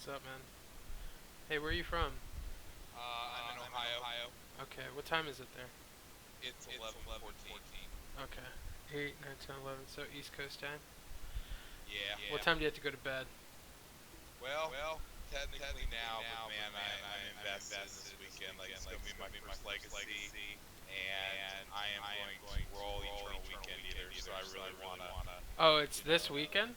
What's up, man? Hey, where are you from? I'm in Ohio. Okay, what time is it there? It's 11:14. Okay, 8, 9, 10, 11. So East Coast time. Yeah. What time do you have to go to bed? Well, technically now, but man, I'm invested in this weekend. Like it's gonna be my first legacy, and I am going to roll Eternal Weekend either. So I really wanna, Oh, it's you know, this weekend?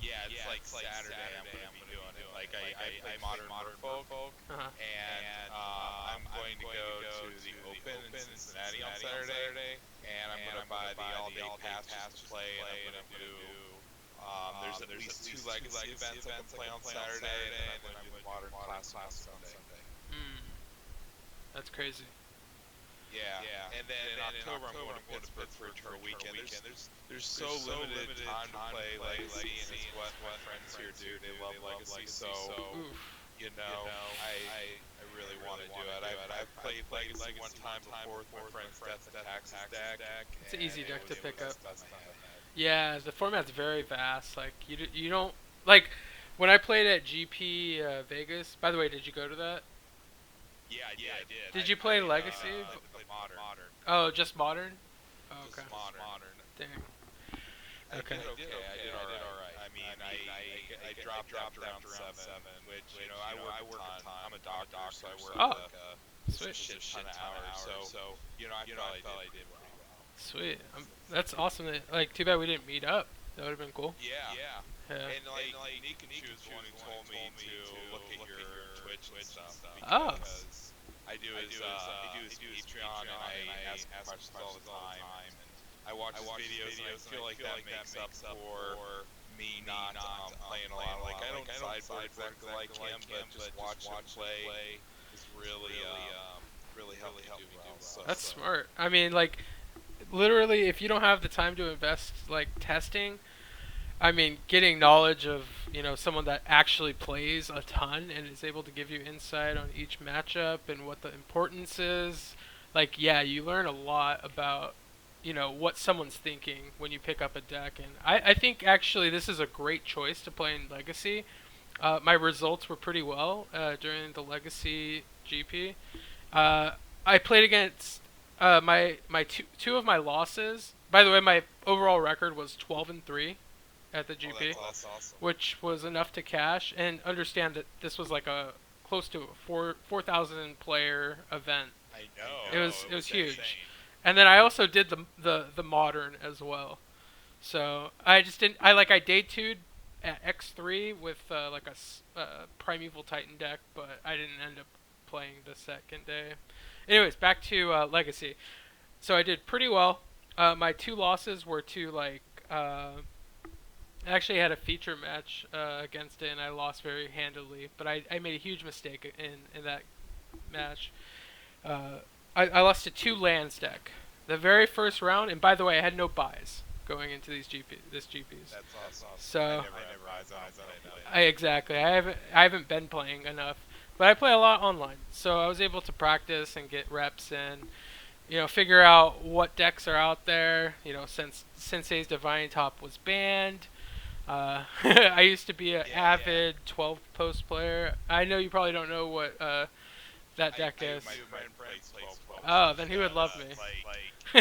yeah, it's like Saturday. I'm gonna be doing it. Like I play Modern Merfolk, Uh-huh. and I'm going to go to the Open in Cincinnati on Saturday, and I'm gonna buy the all-day pass just to play, and I'm gonna do. There's at least two legacy events I can play on Saturday, and then I'm going to do the Modern Classic on Sunday. Hmm, that's crazy. Yeah, and then in October I'm going to Pittsburgh for Eternal Weekend. There's so limited time to play Legacy, and it's what my friends here do. They love Legacy, so Oof. I really want to do it. I've played Legacy one time before with my friend's Death and Taxes deck, It's an and easy deck to it pick was up. the best time I've had. Yeah, the format's very vast. Like you don't like when I played at GP Vegas. By the way, did you go to that? Yeah, I did. Did you play Legacy? I played Modern. Oh, just modern. Oh, Just okay. modern. Dang. I Okay. did okay. I did all right. I mean, I dropped around seven, which I work a ton. I'm a doctor, so I work Oh, like sweet. shit ton of hours. So I felt I did pretty well. Sweet. That's awesome. Like, too bad we didn't meet up. That would have been cool. Yeah. Yeah. And Nick and Chu was the one who told me to look at your Twitch and stuff Oh. because I do his Patreon and I ask questions all the time. And I watch his videos and I feel like that makes up for me not playing a lot. Like I don't sideboard exactly like him, but just watch him play is really helped me do well. That's smart. I mean, like, literally, if you don't have the time to invest, like, testing, I mean, getting knowledge of, someone that actually plays a ton and is able to give you insight on each matchup and what the importance is, like, yeah, you learn a lot about, what someone's thinking when you pick up a deck. And I think, actually, this is a great choice to play in Legacy. My results were pretty well during the Legacy GP. Uh, I played against my two of my losses. By the way, my overall record was 12-3 at the GP, That's awesome. which was enough to cash. And understand that this was like a close to a 4,000 player event. I know. It was huge. Insane. And then I also did the modern as well. So I just didn't. I day two'd at X3 with like a Primeval Titan deck, but I didn't end up playing the second day. Anyways, back to Legacy. So I did pretty well. My two losses were to like. I actually had a feature match against it, and I lost very handily. But I made a huge mistake in that match. I lost to two lands deck. The very first round, and by the way, I had no buys going into this GPs. That's awesome. So I never eyes on it. exactly. I haven't been playing enough, but I play a lot online, so I was able to practice and get reps and figure out what decks are out there. Since Sensei's Divine Top was banned, I used to be an avid 12 post player. I know you probably don't know what that deck is. My friend plays 12. Oh, then he would love me. He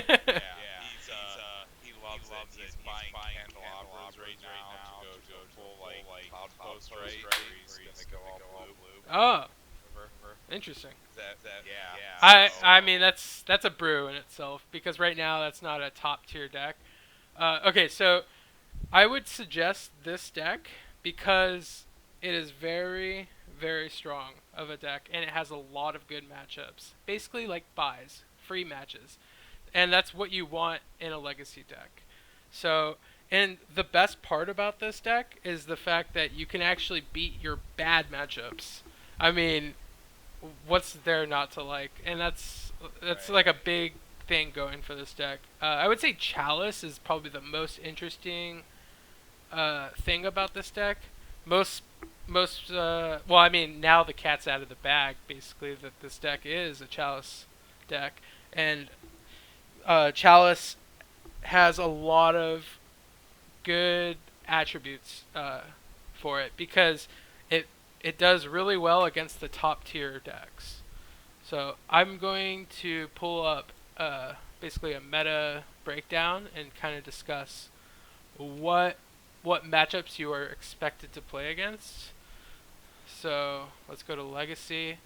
loves it. He's buying candelabras right now to go full cloud post, right? Where he's gonna go all blue. Oh, Remember? interesting. Yeah. I mean that's a brew in itself because right now that's not a top tier deck. Okay, so I would suggest this deck because it is very very strong of a deck and it has a lot of good matchups. Basically like buys, free matches. And that's what you want in a legacy deck. So, and the best part about this deck is the fact that you can actually beat your bad matchups. I mean, what's there not to like? And that's like a big thing going for this deck. I would say Chalice is probably the most interesting thing about this deck. Well, I mean, now the cat's out of the bag. Basically, that this deck is a Chalice deck, and Chalice has a lot of good attributes for it because it it does really well against the top tier decks. So I'm going to pull up basically a meta breakdown and kind of discuss what matchups you are expected to play against. So let's go to Legacy,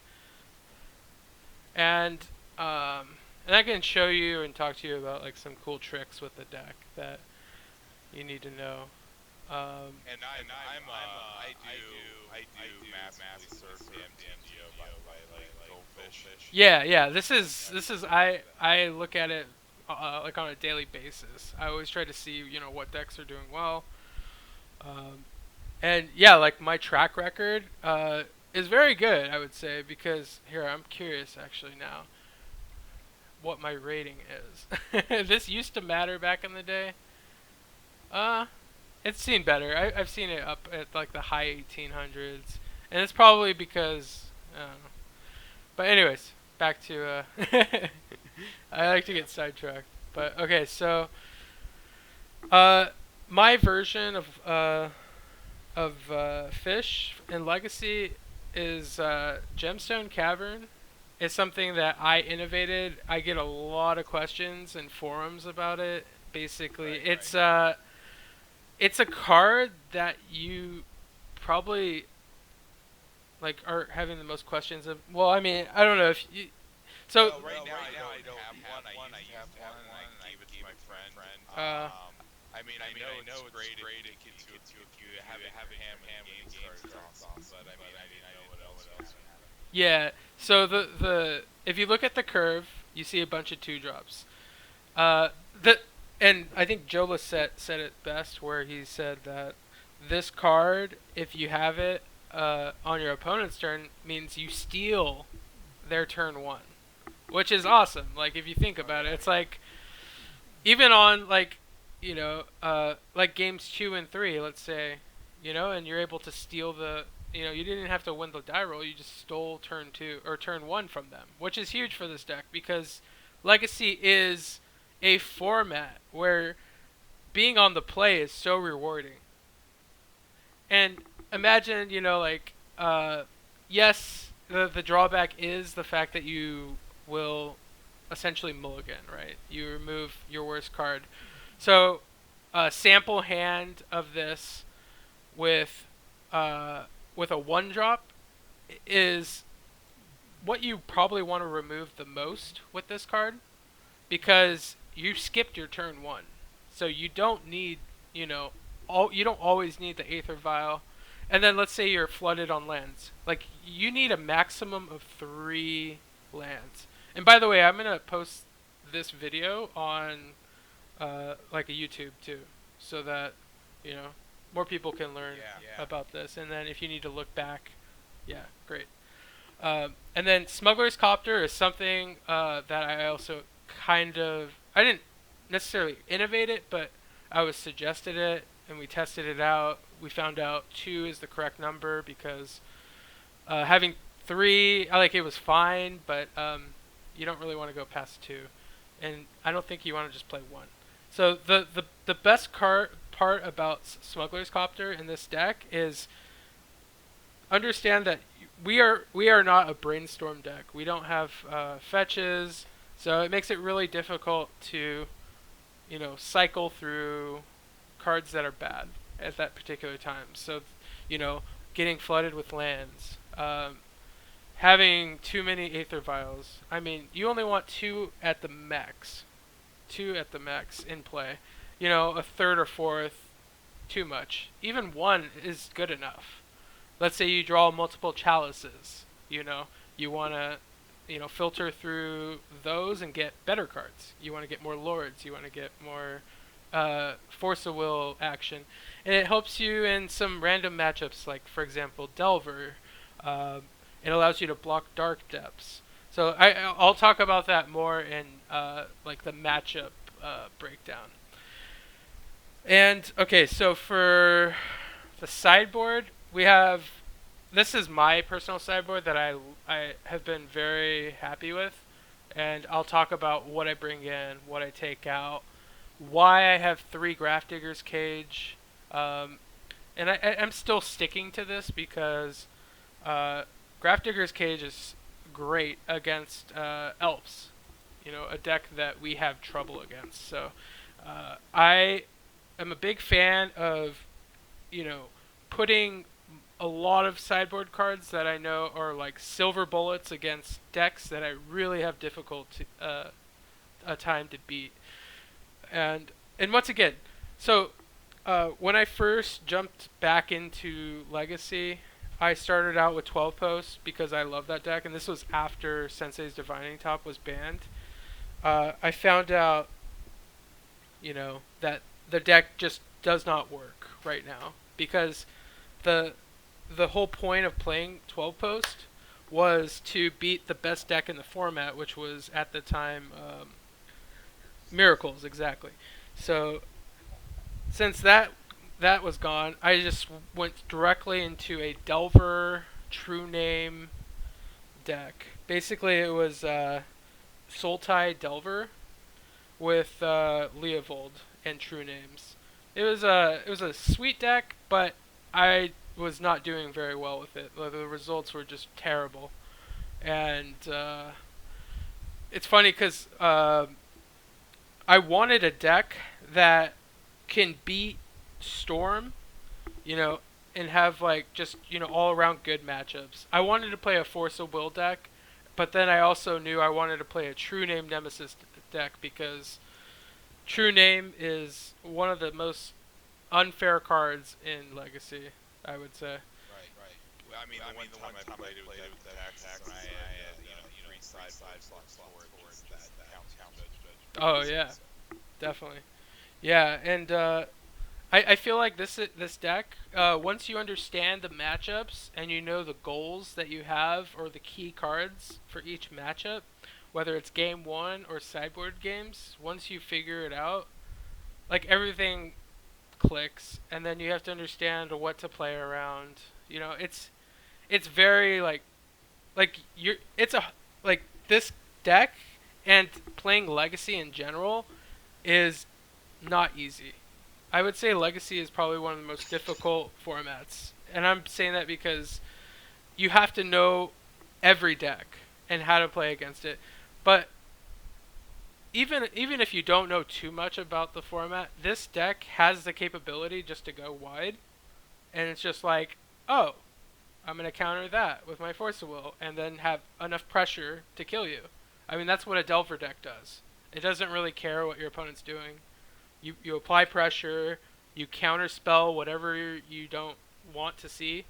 and I can show you and talk to you about like some cool tricks with the deck that you need to know. I do massively surf MTGO by like Goldfish. Yeah. This is I look at it like on a daily basis. I always try to see what decks are doing well. And yeah, like my track record is very good, I would say, because here I'm curious actually now what my rating is. This used to matter back in the day. Uh, it's seen better. I've seen it up at like the high 1800s, and it's probably because I don't know. But anyways, back to I like to get sidetracked. But okay, so uh, my version of Fish in Legacy is Gemstone Cavern. It's something that I innovated. I get a lot of questions in forums about it. Basically, it's a card that you probably like are having the most questions of. Well, I mean, I don't know if you. So Right now I don't have one. I used to have one, and I gave it to my friend. I mean, I know it's great if you have a ham in the game starts awesome, but I mean, I know what else you have. yeah, so the if you look at the curve, you see a bunch of 2-drops. Uh, the and I think Jola said it best, where he said that this card, if you have it on your opponent's turn, means you steal their turn 1, which is awesome. Like if you think about it, it's like even on like like games 2 and 3, let's say, and you're able to steal the you didn't have to win the die roll, you just stole turn 2 or turn 1 from them, which is huge for this deck because Legacy is a format where being on the play is so rewarding. And imagine, like yes, the drawback is the fact that you will essentially mulligan, right? You remove your worst card. So a sample hand of this with a 1-drop is what you probably want to remove the most with this card, because you skipped your turn 1. So you don't need, you don't always need the Aether Vial. And then let's say you're flooded on lands. Like, you need a maximum of 3 lands. And by the way, I'm going to post this video on like a YouTube too, so that, more people can learn about this. And then if you need to look back, yeah, great. And then Smuggler's Copter is something that I also I didn't necessarily innovate it, but I was suggested it, and we tested it out. We found out 2 is the correct number because having 3, it was fine, but you don't really want to go past 2, and I don't think you want to just play 1. So the best part about Smuggler's Copter in this deck is understand that we are not a brainstorm deck. We don't have fetches, so it makes it really difficult to cycle through cards that are bad at that particular time. So getting flooded with lands, having too many Aether Vials. I mean, you only want 2 at the max. 2 at the max in play. A third or fourth, too much. Even 1 is good enough. Let's say you draw multiple chalices. You want to, filter through those and get better cards. You want to get more lords. You want to get more force of will action, and it helps you in some random matchups, like for example Delver. It allows you to block Dark Depths. So I'll talk about that more in like the matchup breakdown. And okay, so for the sideboard, we have, this is my personal sideboard that I have been very happy with, and I'll talk about what I bring in, what I take out, why I have 3 Grafdigger's Cage, and I'm still sticking to this because Grafdigger's Cage is great against elves. A deck that we have trouble against. So I am a big fan of putting a lot of sideboard cards that I know are like silver bullets against decks that I really have a time to beat. And once again, so when I first jumped back into Legacy, I started out with 12 posts because I love that deck, and this was after Sensei's Divining Top was banned. I found out, that the deck just does not work right now because the whole point of playing 12 post was to beat the best deck in the format, which was at the time Miracles, exactly. So since that was gone, I just went directly into a Delver True Name deck. Basically, it was Sultai Delver with Leovold and True Names. It was a sweet deck, but I was not doing very well with it. The results were just terrible, and it's funny because I wanted a deck that can beat Storm, and have like just all around good matchups. I wanted to play a Force of Will deck, but then I also knew I wanted to play a True Name Nemesis deck because True Name is one of the most unfair cards in Legacy, I would say. Right. Well, I mean, the one time I played it with Taxes, and I had, three side slots for it, just that counts. Oh yeah, definitely. Yeah, and I feel like this deck, once you understand the matchups and you know the goals that you have or the key cards for each matchup, whether it's game one or sideboard games, once you figure it out, like everything clicks, and then you have to understand what to play around. It's very like this deck and playing Legacy in general is not easy. I would say Legacy is probably one of the most difficult formats. And I'm saying that because you have to know every deck and how to play against it. But even if you don't know too much about the format, this deck has the capability just to go wide. And it's just like, oh, I'm going to counter that with my Force of Will and then have enough pressure to kill you. I mean, that's what a Delver deck does. It doesn't really care what your opponent's doing. You apply pressure, you counter spell whatever you don't want to see.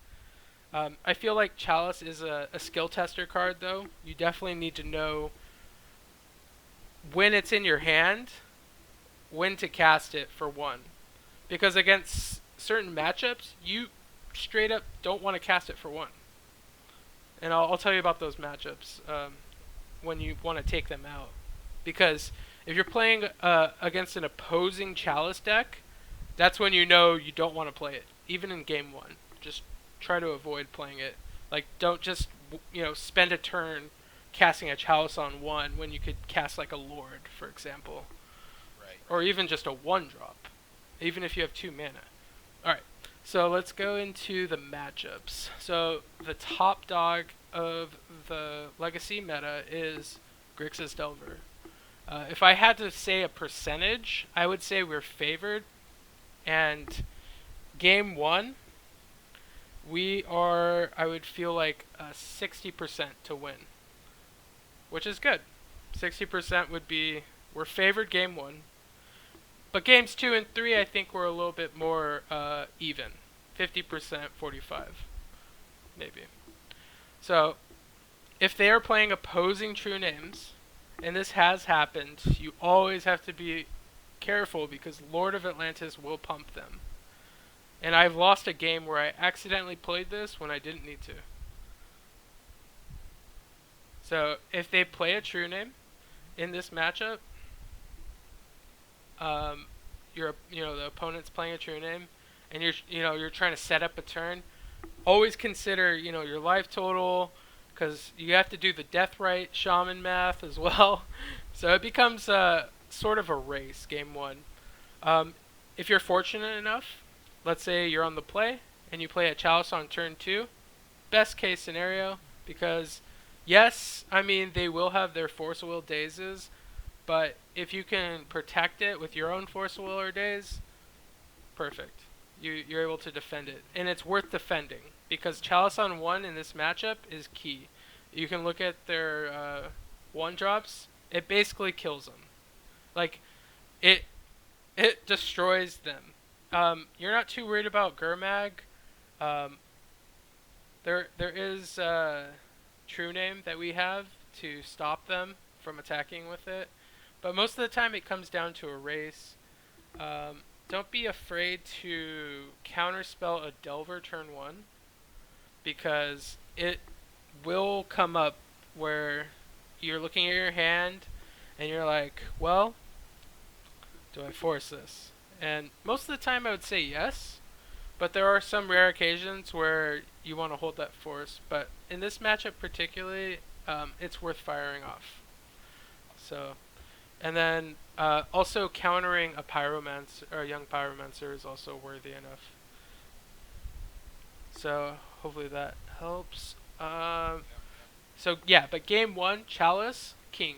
I feel like Chalice is a skill tester card, though. You definitely need to know when it's in your hand, when to cast it for one. Because against certain matchups, you straight up don't want to cast it for one. And I'll tell you about those matchups when you want to take them out. Because if you're playing against an opposing Chalice deck, that's when you know you don't want to play it. Even in game one, just try to avoid playing it. Like, don't just spend a turn casting a Chalice on one when you could cast like a Lord, for example. Right. Or even just a 1-drop, even if you have 2 mana. Alright, so let's go into the matchups. So the top dog of the Legacy meta is Grixis Delver. If I had to say a percentage, I would say we're favored. And game one, we are, I would feel like 60% to win, which is good. 60% would be, we're favored game one. But games 2 and 3, I think we're a little bit more even. 50%, 45, maybe. So, if they are playing opposing True Names, and this has happened, you always have to be careful because Lord of Atlantis will pump them. And I've lost a game where I accidentally played this when I didn't need to. So if they play a True Name in this matchup, the opponent's playing a True Name, and you're trying to set up a turn. Always consider your life total, because you have to do the Deathrite Shaman math as well. So it becomes sort of a race, game one. If you're fortunate enough, let's say you're on the play, and you play a Chalice on turn 2, best case scenario because, yes, I mean they will have their Force of Will dazes, but if you can protect it with your own Force of Will or daze, perfect. You're able to defend it, and it's worth defending because Chalice on 1 in this matchup is key. You can look at their 1-drops. It basically kills them. Like, it destroys them. You're not too worried about Gurmag. There is True Name that we have to stop them from attacking with it, but most of the time it comes down to a race. Don't be afraid to counterspell a Delver turn 1 because it will come up where you're looking at your hand and you're like, well, do I force this? And most of the time I would say yes, but there are some rare occasions where you want to hold that force. But in this matchup particularly, it's worth firing off. So, and then also countering a Pyromancer or a young Pyromancer is also worthy enough. So hopefully that helps. So yeah, but game 1, Chalice, King.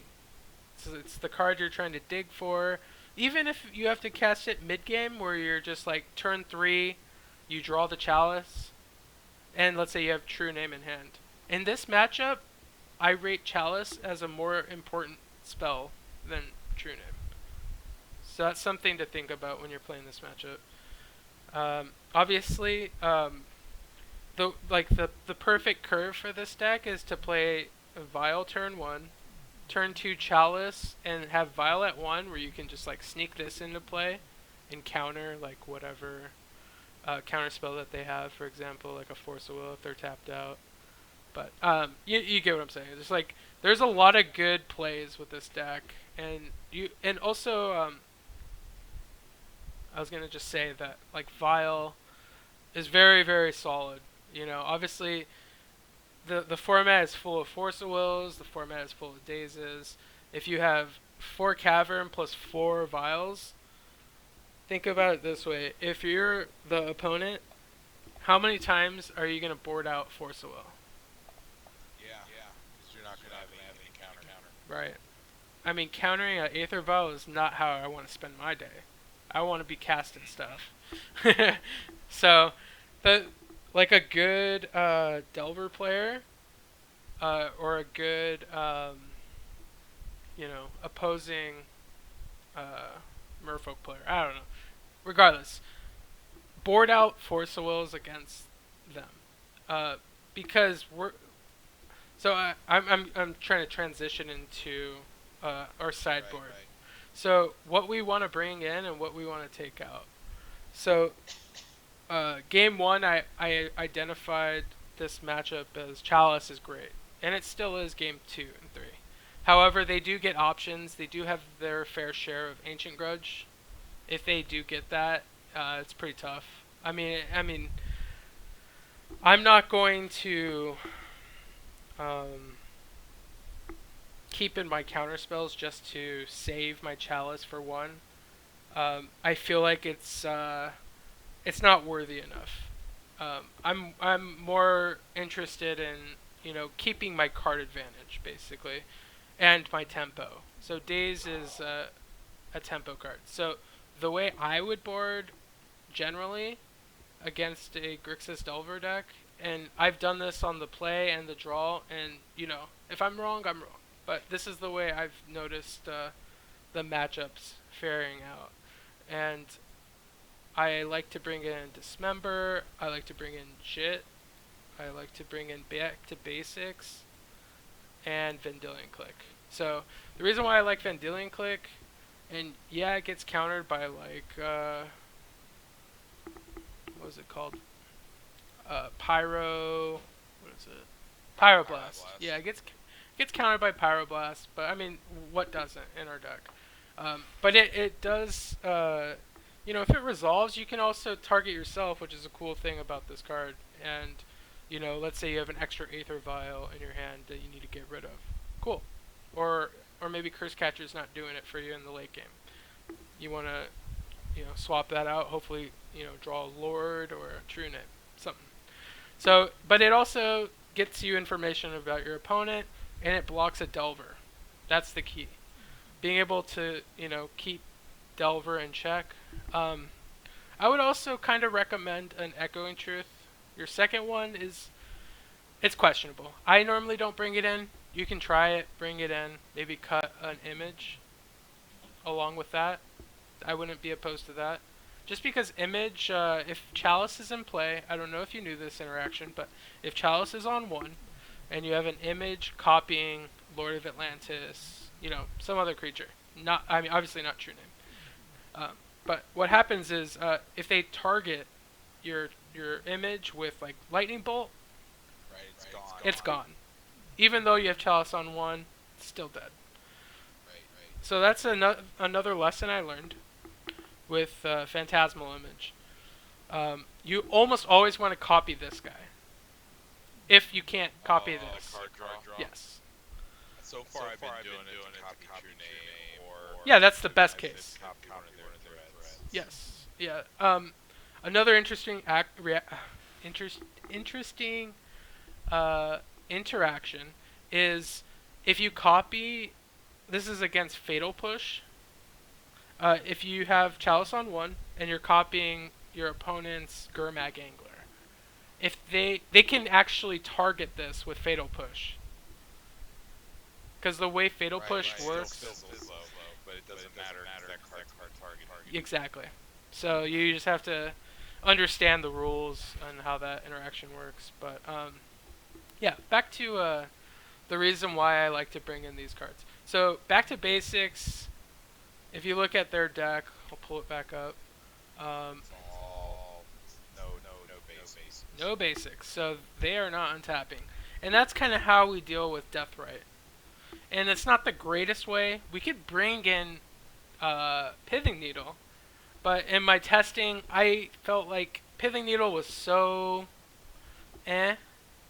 So it's the card you're trying to dig for. Even if you have to cast it mid-game where you're just like turn 3, you draw the Chalice, and let's say you have True Name in hand. In this matchup, I rate Chalice as a more important spell than True Name. So that's something to think about when you're playing this matchup. Obviously, the perfect curve for this deck is to play Vial turn 1, turn 2 Chalice, and have Vial at 1 where you can just like sneak this into play and counter like whatever counter spell that they have, for example, like a Force of Will if they're tapped out. But you get what I'm saying. There's like there's a lot of good plays with this deck, and also I was gonna just say that like Vial is very, very solid. You know, obviously the format is full of Force of Wills, the format is full of dazes. If you have 4 Cavern plus 4 Vials, think about it this way. If you're the opponent, how many times are you gonna board out Force of Will? Yeah. Because you're not gonna have any counter. Right. I mean, countering an Aether Vial is not how I want to spend my day. I want to be casting stuff. So, like a good Delver player, or a good, opposing Merfolk player. I don't know. Regardless, board out Force of Wills against them, because we're. So I'm trying to transition into our sideboard. Right. So what we want to bring in and what we want to take out. So game 1, I identified this matchup as Chalice is great, and it still is game 2 and 3. However, they do get options. They do have their fair share of Ancient Grudge. If they do get that, it's pretty tough. I mean, I'm not going to keep in my counter spells just to save my Chalice for 1. I feel like it's not worthy enough. I'm more interested in keeping my card advantage basically, and my tempo. So Daze is a tempo card. So the way I would board generally against a Grixis Delver deck, and I've done this on the play and the draw, and if I'm wrong, I'm wrong. But this is the way I've noticed the matchups faring out. And I like to bring in Dismember, I like to bring in Jit, I like to bring in Back to Basics, and Vendilion Click. So the reason why I like Vendilion Click, and yeah, it gets countered by like, what is it called? Pyroblast. Yeah, it gets countered by Pyroblast, but I mean, what doesn't in our deck? But it does, if it resolves, you can also target yourself, which is a cool thing about this card. And, let's say you have an extra Aether Vial in your hand that you need to get rid of. Cool. Or maybe Curse Catcher's not doing it for you in the late game. You want to, swap that out, hopefully, draw a Lord or a True Name, something. So, but it also gets you information about your opponent, and it blocks a Delver. That's the key. Being able to, keep Delver in check. I would also kind of recommend an Echoing Truth. Your second one it's questionable. I normally don't bring it in. You can try it, bring it in, maybe cut an image along with that. I wouldn't be opposed to that. Just because image, if Chalice is in play, I don't know if you knew this interaction, but if Chalice is on 1, and you have an image copying Lord of Atlantis, some other creature, obviously not True Name. But what happens is, if they target your image with like Lightning Bolt, Right, it's gone. it's gone. Even though you have Chalice on 1, it's still dead. Right. So that's another lesson I learned with Phantasmal Image. You almost always want to copy this guy. If you can't copy this. Card draw. Yes. So far, I've been doing it to copy True Name or... Yeah, that's the best case. Counter their threats. Yes. Yeah. Another interesting interaction is if you copy. This is against Fatal Push. If you have Chalice on 1 and you're copying your opponent's Gurmag Angler, if they can actually target this with Fatal Push. Because the way Fatal Push works... Still slow, but it doesn't matter if that card's target. Exactly. So you just have to understand the rules and how that interaction works. But yeah, back to the reason why I like to bring in these cards. So back to basics. If you look at their deck, I'll pull it back up. No basics. No basics. So they are not untapping. And that's kind of how we deal with Deathrite. And it's not the greatest way. We could bring in Pithing Needle. But in my testing, I felt like Pithing Needle was so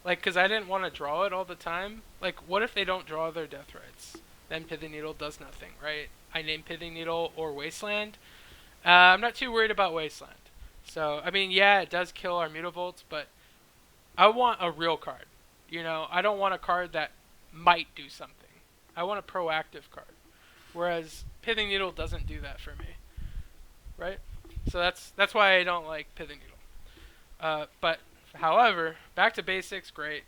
because I didn't want to draw it all the time. Like, what if they don't draw their Deathrites? Then Pithing Needle does nothing, right? I name Pithing Needle or Wasteland. I'm not too worried about Wasteland. So, I mean, yeah, it does kill our Mutavolts, but I want a real card. I don't want a card that might do something. I want a proactive card. Whereas Pithing Needle doesn't do that for me. Right? So that's why I don't like Pithing Needle. But, however, back to basics, great.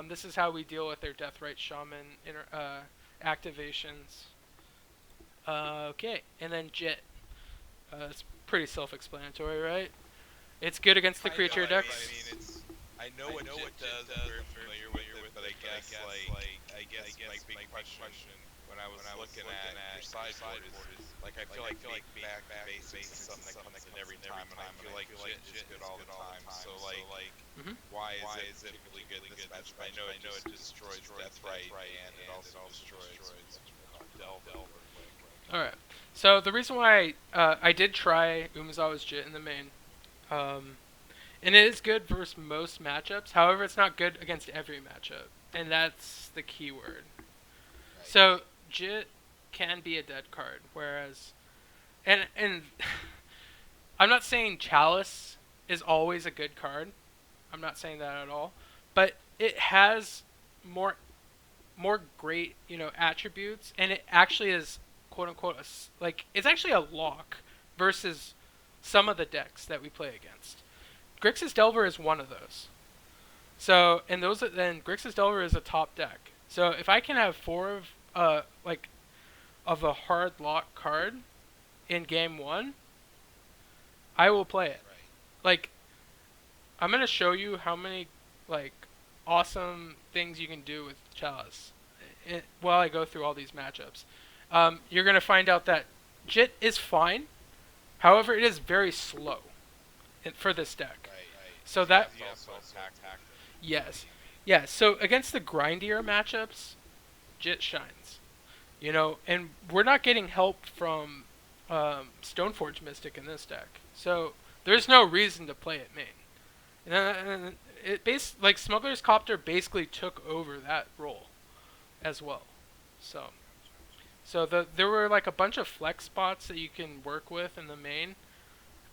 This is how we deal with their Deathrite Shaman activations. Okay, and then Jit. It's pretty self-explanatory, right? It's good against the creature decks. I know what it does. I'm very familiar with it, but I guess my big question when I was looking at your sideboard is I feel like being back to basics is something that comes in every time, and I feel like Jit is good all the time. So why is it particularly good this match? I know it destroys Deathrite and it also destroys Delver. All right. So the reason why I did try Umezawa's Jit in the main. And it is good versus most matchups. However, it's not good against every matchup. And that's the key word. Right. So, Jit can be a dead card. Whereas... And I'm not saying Chalice is always a good card. I'm not saying that at all. But it has more great, attributes. And it actually is, quote-unquote, it's actually a lock versus some of the decks that we play against. Grixis Delver is one of those. So, and then Grixis Delver is a top deck. So, if I can have 4 of a hard lock card in game 1, I will play it. Right. I'm going to show you how many, awesome things you can do with Chalice while I go through all these matchups. You're going to find out that Jit is fine. However, it is very slow for this deck. Right. So that... Yes. Yeah, so against the grindier matchups, Jit shines. And we're not getting help from Stoneforge Mystic in this deck. So there's no reason to play it main. And Smuggler's Copter basically took over that role as well. So there were a bunch of flex spots that you can work with in the main.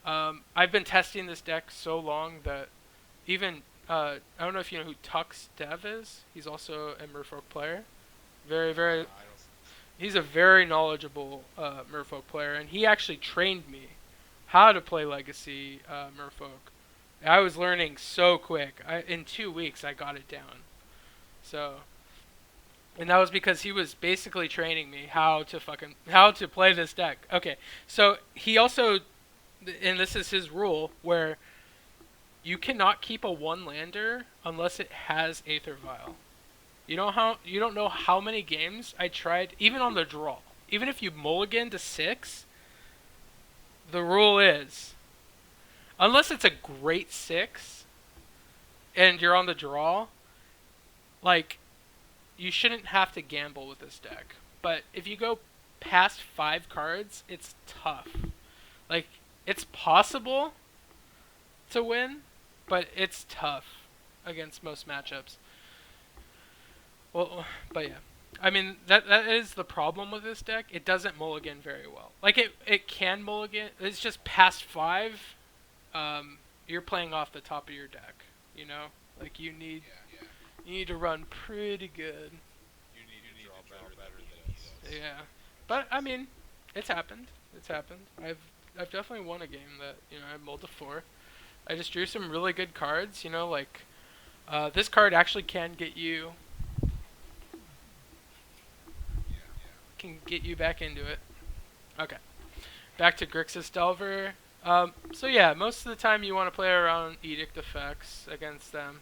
I've been testing this deck so long that even I don't know if you know who Tux Dev is. He's also a Merfolk player. Very, very. He's a very knowledgeable Merfolk player, and he actually trained me how to play Legacy Merfolk. I was learning so quick. In 2 weeks, I got it down. So, and that was because he was basically training me how to play this deck. Okay, so he also, and this is his rule, where you cannot keep a one lander unless it has Aether Vial. You don't know how many games I tried, even on the draw. Even if you mulligan to 6, the rule is, unless it's a great 6, and you're on the draw, like, you shouldn't have to gamble with this deck. But if you go past 5 cards, it's tough. Like, it's possible to win, but it's tough against most matchups. Well, but yeah. I mean, that is the problem with this deck. It doesn't mulligan very well. Like, it can mulligan. It's just past 5, you're playing off the top of your deck, you know? Like, you need to run pretty good. You need to draw better than he does. Yeah. But, I mean, it's happened. It's happened. I've definitely won a game that, you know, I mulled to 4. I just drew some really good cards, you know, like, this card actually can get you back into it. Okay. Back to Grixis Delver. So yeah, most of the time you want to play around Edict effects against them.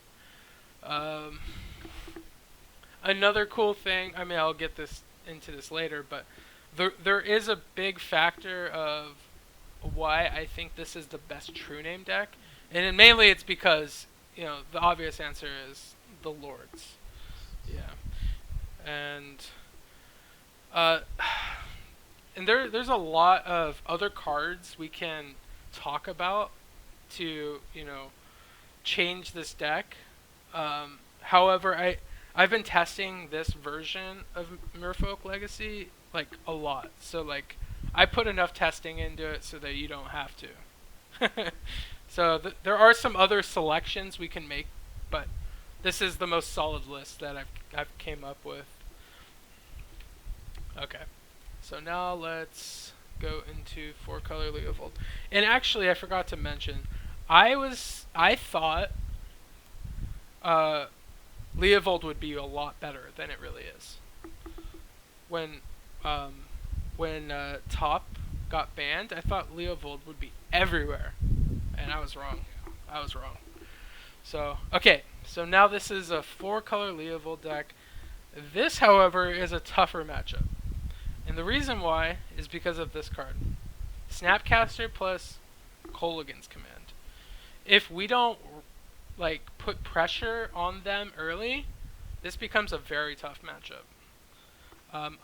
Another cool thing, I mean, I'll get into this later, but there is a big factor of why I think this is the best True Name deck. And then mainly it's because, you know, the obvious answer is the Lords. Yeah. And and there's a lot of other cards we can talk about to, you know, change this deck. However, I've been testing this version of Merfolk Legacy like a lot. So like I put enough testing into it so that you don't have to. So there are some other selections we can make, but this is the most solid list that I've came up with. Okay, so now let's go into 4-color Leovold. And actually, I forgot to mention, I thought Leovold would be a lot better than it really is. When Top got banned, I thought Leovold would be everywhere, and I was wrong. So okay, so now this is a 4-color Leovold deck. This, however, is a tougher matchup. And the reason why is because of this card. Snapcaster plus Kolaghan's Command. If we don't like put pressure on them early, this becomes a very tough matchup.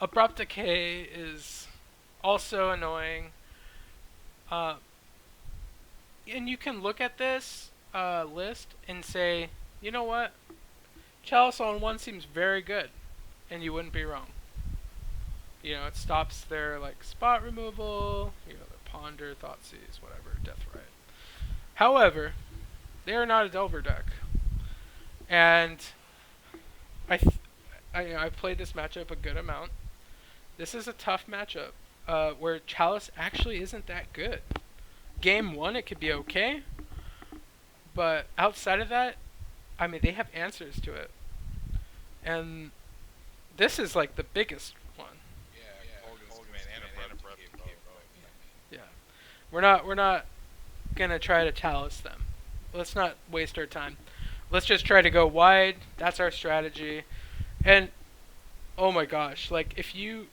Abrupt Decay is also annoying. And you can look at this list and say, you know what? Chalice on 1 seems very good. And you wouldn't be wrong. You know, it stops their like spot removal, you know, their Ponder, Thoughtseize, whatever, Deathrite. However, they are not a Delver deck, and I've played this matchup a good amount. This is a tough matchup where Chalice actually isn't that good. Game 1, it could be okay, but outside of that, I mean, they have answers to it, and this is like the biggest one. Yeah, we're not gonna try to Chalice them. Let's not waste our time. Let's just try to go wide. That's our strategy. And oh my gosh, like if you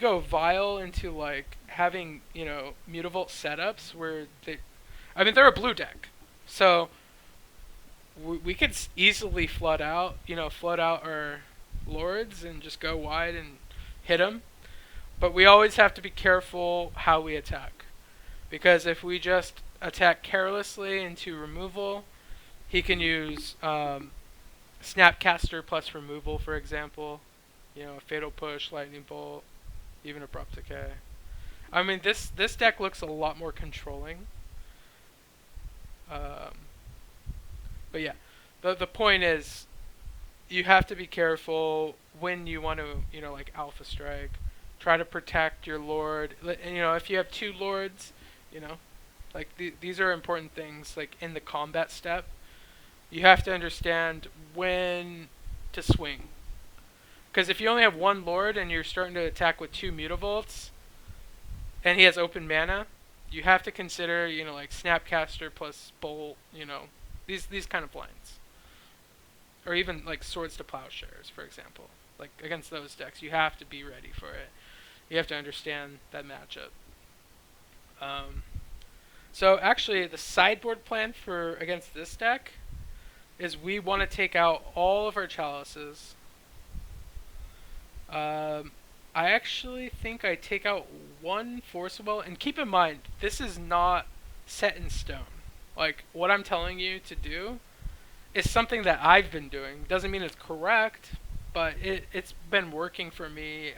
go Vile into like having, you know, Mutavault setups where they're a blue deck, so we could easily flood out our Lords and just go wide and hit them. But we always have to be careful how we attack, because if we just attack carelessly into removal, he can use Snapcaster plus removal, for example. You know, Fatal Push, Lightning Bolt, even Abrupt Decay. I mean, this deck looks a lot more controlling. But yeah, The point is, you have to be careful when you want to, like alpha strike. Try to protect your lord. If you have two lords, you know, like these are important things. Like in the combat step, you have to understand when to swing. Because if you only have one lord and you're starting to attack with two mutavolts, and he has open mana, you have to consider, like Snapcaster plus Bolt, these kind of blinds. Or even like Swords to Plowshares, for example. Like against those decks, you have to be ready for it. You have to understand that matchup. So actually, the sideboard plan for against this deck is we want to take out all of our chalices. I actually think I take out one Force Will, and keep in mind, this is not set in stone. Like, what I'm telling you to do is something that I've been doing. Doesn't mean it's correct, but it's been working for me.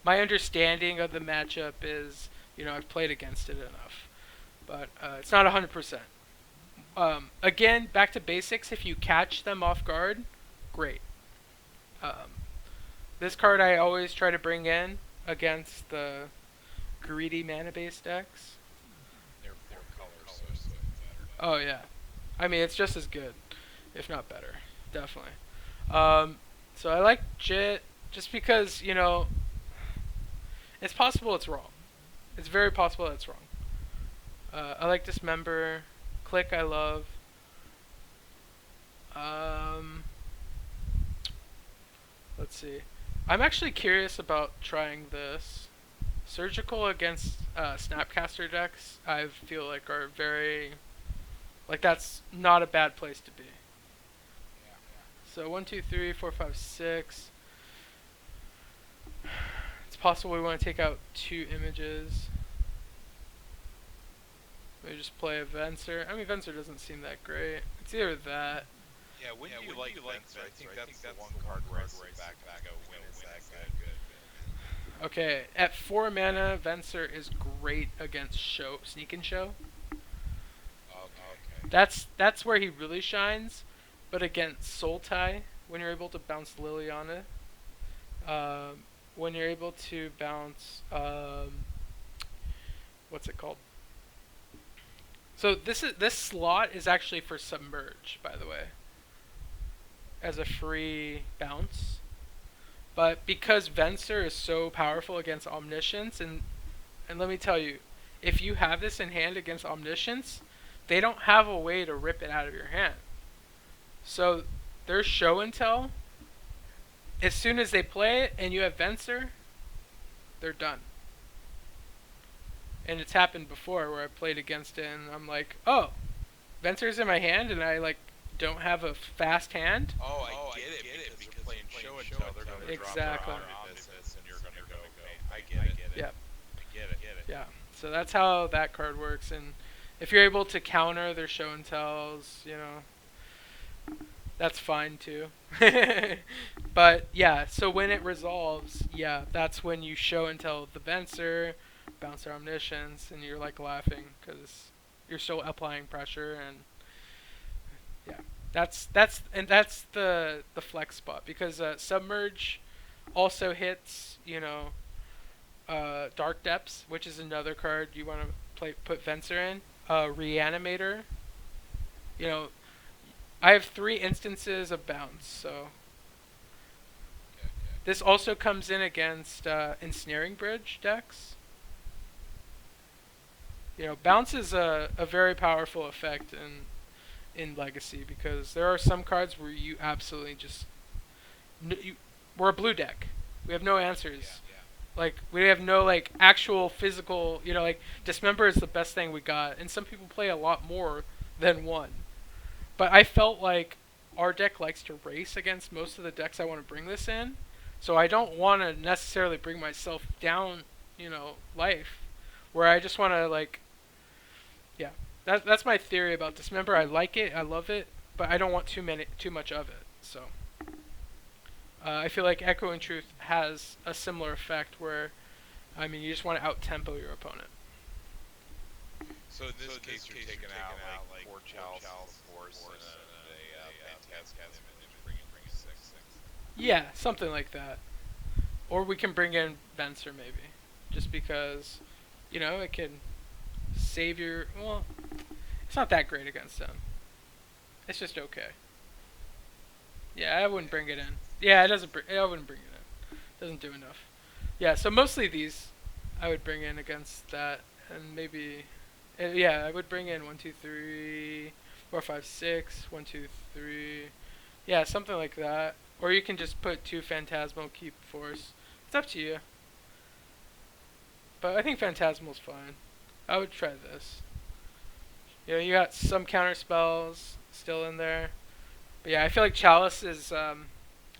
My understanding of the matchup is, I've played against it enough. But it's not 100%. Again, back to basics, if you catch them off guard, great. This card I always try to bring in against the greedy mana-based decks. Their colors so better. Oh yeah, I mean it's just as good, if not better, definitely. So I like Jit just because it's possible it's wrong. It's very possible it's wrong. I like Dismember, Click I love. Let's see. I'm actually curious about trying this. Surgical against Snapcaster decks, I feel like are very... Like, that's not a bad place to be. Yeah. So, 1, 2, 3, 4, 5, 6. It's possible we want to take out 2 images. Maybe just play a Venser. I mean, Venser doesn't seem that great. It's either that... Yeah, when do you like Venser? I think that's the one card where I sit back and go, when is that good? Okay, at 4 mana, Venser is great against Sneak and Show. Okay. That's where he really shines. But against Sultai, when you're able to bounce Liliana, when you're able to bounce, what's it called? So this slot is actually for Submerge, by the way, as a free bounce. But because Venser is so powerful against Omniscience, and let me tell you, if you have this in hand against Omniscience, they don't have a way to rip it out of your hand. So their show and tell, as soon as they play it and you have Venser, they're done. And it's happened before where I played against it and I'm like, oh, Venser's in my hand and I don't have a fast hand. Oh, I get it because you're playing show and tell. They're going to exactly. drop their omniscience and you're going to go, I get it. Yeah. I get it. Yeah. So that's how that card works. And if you're able to counter their show and tells, that's fine too. But yeah, so when it resolves, yeah, that's when you show and tell the Venser, bounce their Omniscience, and you're like laughing because you're still applying pressure. And yeah, that's the flex spot because Submerge also hits Dark Depths, which is another card you want to put Venser in. Reanimator. I have 3 instances of bounce, so Okay. this also comes in against Ensnaring Bridge decks. Bounce is a very powerful effect in Legacy because there are some cards where you absolutely just we're a blue deck. We have no answers. Yeah. Like we have no actual physical. Like Dismember is the best thing we got, and some people play a lot more than one. But I felt like our deck likes to race against most of the decks I want to bring this in, so I don't want to necessarily bring myself down, life, where I just want to yeah. That's my theory about Dismember. I like it, I love it, but I don't want too much of it. So I feel like Echoing Truth has a similar effect where, you just want to out-tempo your opponent. So in this case, you're taking out like 4 Chalice, Force, and a cast him and bring in 6. Yeah, something like that. Or we can bring in Venser maybe, just because, it can save your. Well, it's not that great against him. It's just okay. Yeah, I wouldn't bring it in. Yeah, it doesn't. I wouldn't bring it in. Doesn't do enough. Yeah, so mostly these, I would bring in against that, and maybe, yeah, I would bring in 1, 2, 3, 4, 5, 6, 1, 2, 3, yeah, something like that. Or you can just put 2 Phantasmal, keep Force. It's up to you. But I think Phantasmal's fine. I would try this. You got some counter spells still in there. But yeah, I feel like Chalice is,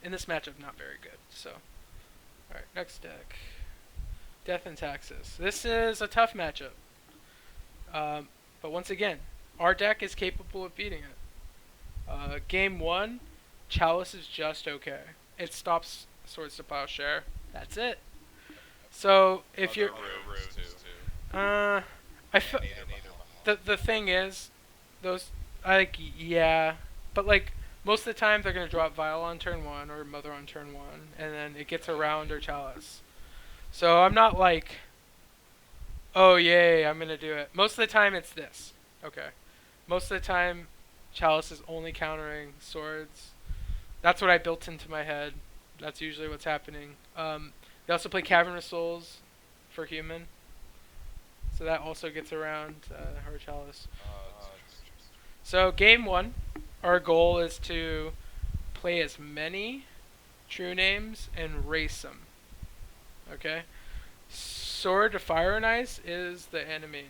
in this matchup, not very good. So, alright, next deck. Death and Taxes. This is a tough matchup. But once again, our deck is capable of beating it. Game 1, Chalice is just okay. It stops Swords to Plowshare. That's it. So if you're, I feel the thing is, those yeah, but like most of the time they're gonna drop Vial on turn 1 or Mother on turn 1, and then it gets around or Chalice. So I'm not like, oh yay, I'm gonna do it. Most of the time it's this. Okay. Most of the time, Chalice is only countering swords. That's what I built into my head. That's usually what's happening. They also play Cavernous Souls for human. So that also gets around her Chalice. So game 1, our goal is to play as many True Names and race them. Okay? Sword to Fire and Ice is the enemy.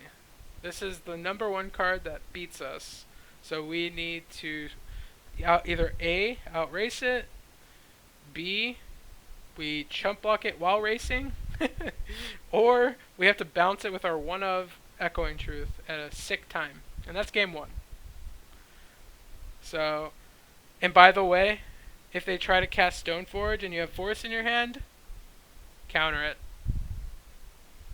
This is the number 1 card that beats us. So we need to either A, outrace it, B, we chump block it while racing, or we have to bounce it with our 1 of Echoing Truth at a sick time. And that's game 1. So, and by the way, if they try to cast Stoneforge and you have Force in your hand, counter it.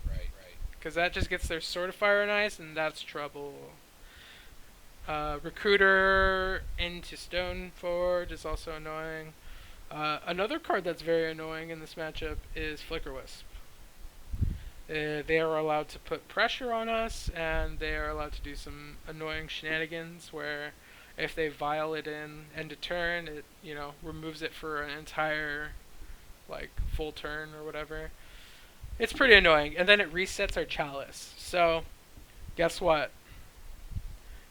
Right. Because that just gets their Sword of Fire and Ice, and that's trouble. Recruiter into Stoneforge is also annoying. Another card that's very annoying in this matchup is Flicker Wisp. They are allowed to put pressure on us, and they are allowed to do some annoying shenanigans where if they vial it in end of turn, it removes it for an entire full turn or whatever. It's pretty annoying, and then it resets our Chalice. So, guess what?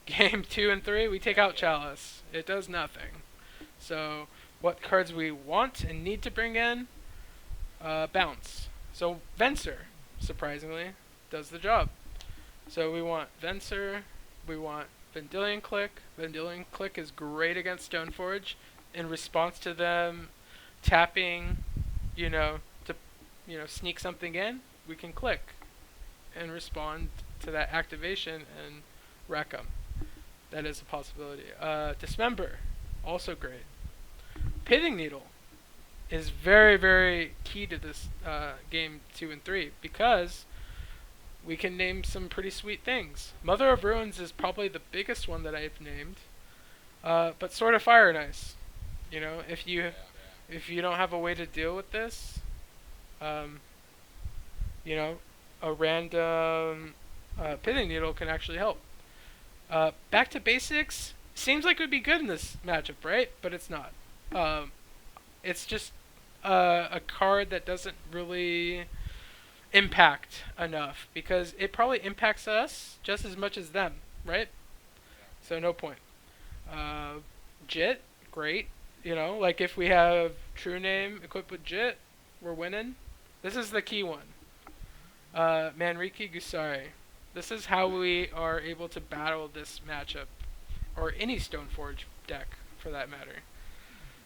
Game 2 and 3, we take out Chalice. It does nothing. So, what cards we want and need to bring in? Bounce. So, Venser, surprisingly, does the job. So, we want Venser, we want Vendilion Click. Vendilion Click is great against Stoneforge. In response to them tapping, to sneak something in, we can click and respond to that activation and wreck them. That is a possibility. Dismember, also great. Pithing Needle is very, very key to this game 2 and 3 because we can name some pretty sweet things. Mother of Ruins is probably the biggest one that I've named. But Sword of Fire and Ice. If you don't have a way to deal with this, a random Pithing Needle can actually help. Back to Basics seems like it would be good in this matchup, right? But it's not. It's just a card that doesn't really impact enough because it probably impacts us just as much as them, right? So no point. Jit, great. If we have True Name equipped with Jit, we're winning. This is the key one. Manriki Gusari. This is how we are able to battle this matchup, or any Stoneforge deck for that matter.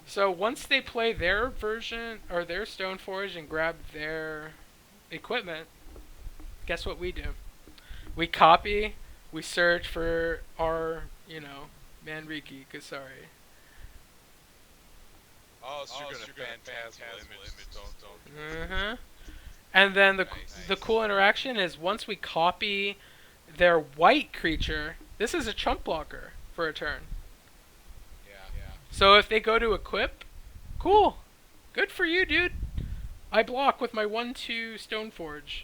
So once they play their version or their Stoneforge and grab their equipment, guess what we do? We copy, we search for our, Manriki Gusari. Oh, so you're gonna Phantasmal image Stone. And then the cool interaction is once we copy their white creature, this is a chump blocker for a turn. Yeah. So if they go to equip, cool. Good for you, dude. I block with my 1/2 Stoneforge.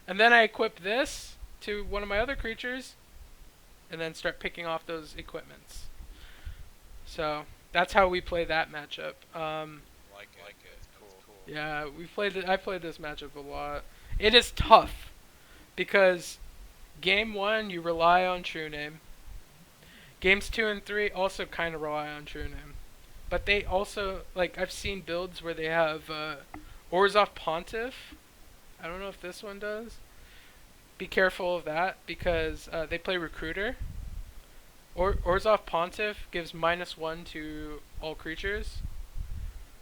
And then I equip this to one of my other creatures, and then start picking off those equipments. So that's how we play that matchup. Like it. Cool. Yeah, I played this matchup a lot. It is tough because game 1 you rely on True Name. Games 2 and 3 also kind of rely on True Name, but they also, like, I've seen builds where they have Orzhov Pontiff. I don't know if this one does. Be careful of that because they play Recruiter. Orzhov Pontiff gives -1 to all creatures.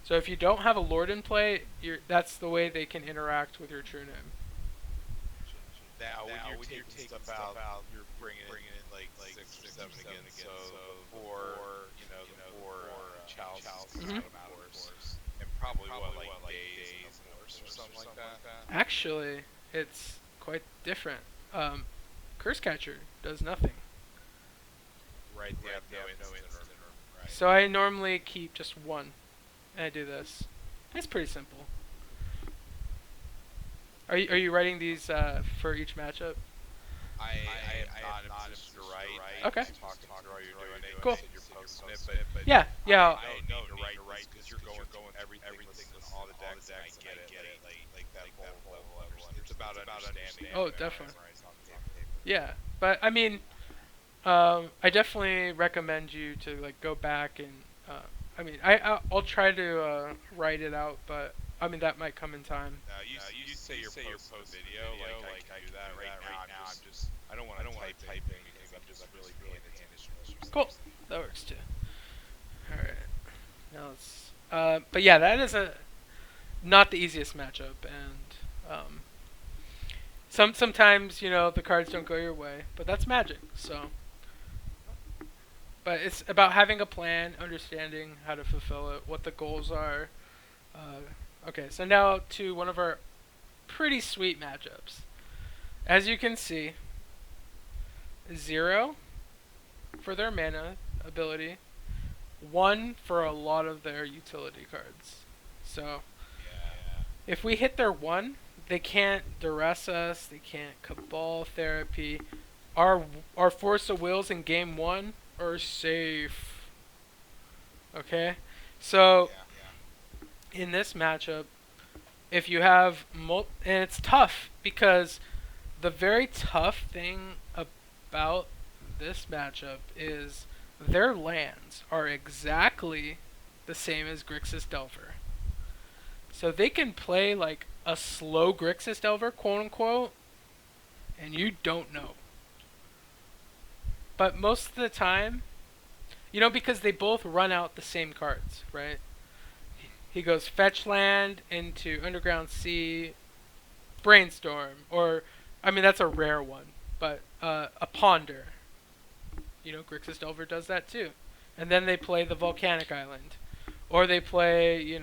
So if you don't have a Lord in play, that's the way they can interact with your True Name. Now, when you're taking stuff out, you're bringing in like 6 or 7 again. So before the 4 chalices Mhm. out of course, and probably like days in the course or something like that. Actually, it's quite different. Curse Catcher does nothing. Right, they have no instant. Right. So I normally keep just 1, and I do this. It's pretty simple. Are you writing these for each matchup? I am not just to write. Okay. Just talk while you're doing it. Cool. You're posting it, but Yeah. I know to write because you're going everything with all the decks, and I get it. Like that whole understanding. It's about understanding. Oh, definitely. Right, it's on paper. Yeah, but I mean, I definitely recommend you to like go back and I mean, I'll try to write it out, but I mean that might come in time. You say your post video, like I do that right now. I don't want to type typing because I'm just really paying attention. Cool, that works too. All right, now let's. But yeah, that is not the easiest matchup, and sometimes the cards don't go your way, but that's Magic, so. But it's about having a plan, understanding how to fulfill it, what the goals are. Okay, so now to one of our pretty sweet matchups. As you can see, 0 for their mana ability, 1 for a lot of their utility cards. So if we hit their 1, they can't duress us, they can't Cabal Therapy. Our Force of Wills in game 1 are safe. Okay? So in this matchup, if you have and it's tough because the very tough thing about this matchup is their lands are exactly the same as Grixis Delver. So they can play like a slow Grixis Delver, quote unquote, and you don't know. But most of the time, because they both run out the same cards, right? He goes fetch land into Underground Sea, Brainstorm, or, I mean, that's a rare one, but a Ponder. Grixis Delver does that too. And then they play the Volcanic Island. Or they play,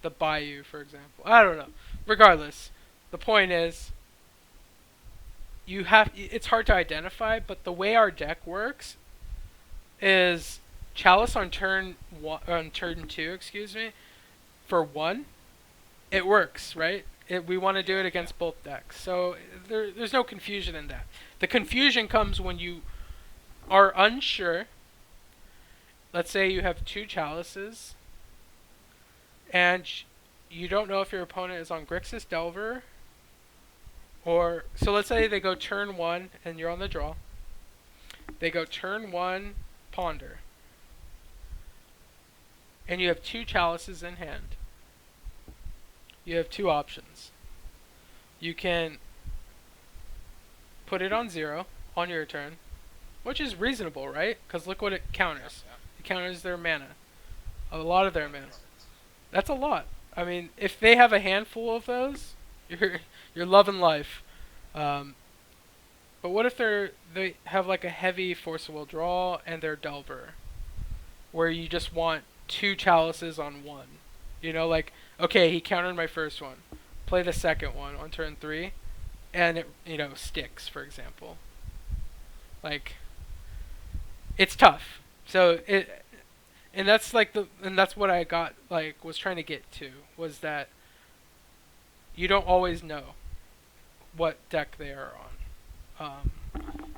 the Bayou, for example. I don't know. Regardless, the point is, it's hard to identify, but the way our deck works is Chalice on turn 2, for 1, it works, right? We want to do it against both decks. So there's no confusion in that. The confusion comes when you are unsure. Let's say you have 2 Chalices, and you don't know if your opponent is on Grixis Delver, so let's say they go turn 1 and you're on the draw. They go turn 1 Ponder. And you have 2 Chalices in hand. You have 2 options. You can put it on 0 on your turn, which is reasonable, right? Because look what it counters. It counters their mana. A lot of their mana. That's a lot. I mean, if they have a handful of those, you're loving life. But what if they have like a heavy Force of Will draw and they're Delver, where you just want 2 Chalices on 1? Like, okay, he countered my first one. Play the second one on turn 3, and it sticks, for example. Like, it's tough. So And that's like and that's what I got like was trying to get to was that you don't always know what deck they are on.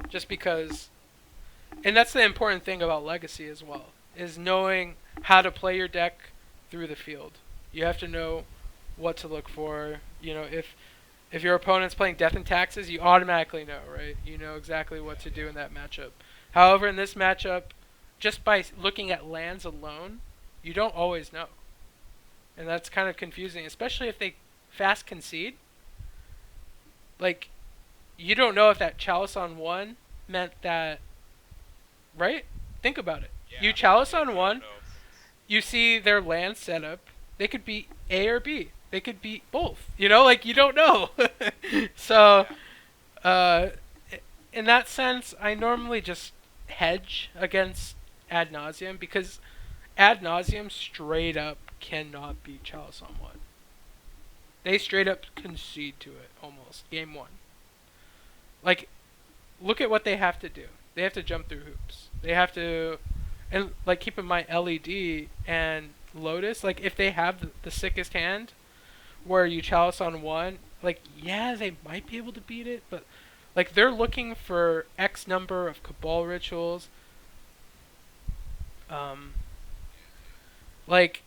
Just because, and that's the important thing about Legacy as well, is knowing how to play your deck through the field. You have to know what to look for. You know, if your opponent's playing Death and Taxes, you automatically know, right? You know exactly what to do in that matchup. However, in this matchup, just by looking at lands alone, you don't always know. And that's kind of confusing, especially if they fast concede. Like, you don't know if that Chalice on 1 meant that, right? Think about it. Yeah. You Chalice on I 1, don't know. you see their land setup. They could be A or B. They could be both. You know, like, you don't know. So, in that sense, I normally just hedge against Ad Nauseam because Ad Nauseam straight up cannot beat Chalice on 1. They straight up concede to it almost game 1. Like, look at what they have to do. They have to jump through hoops. They have to, and like keep in mind LED and Lotus. Like if they have the sickest hand, where you Chalice on 1, like yeah they might be able to beat it, but like they're looking for X number of Cabal rituals. Like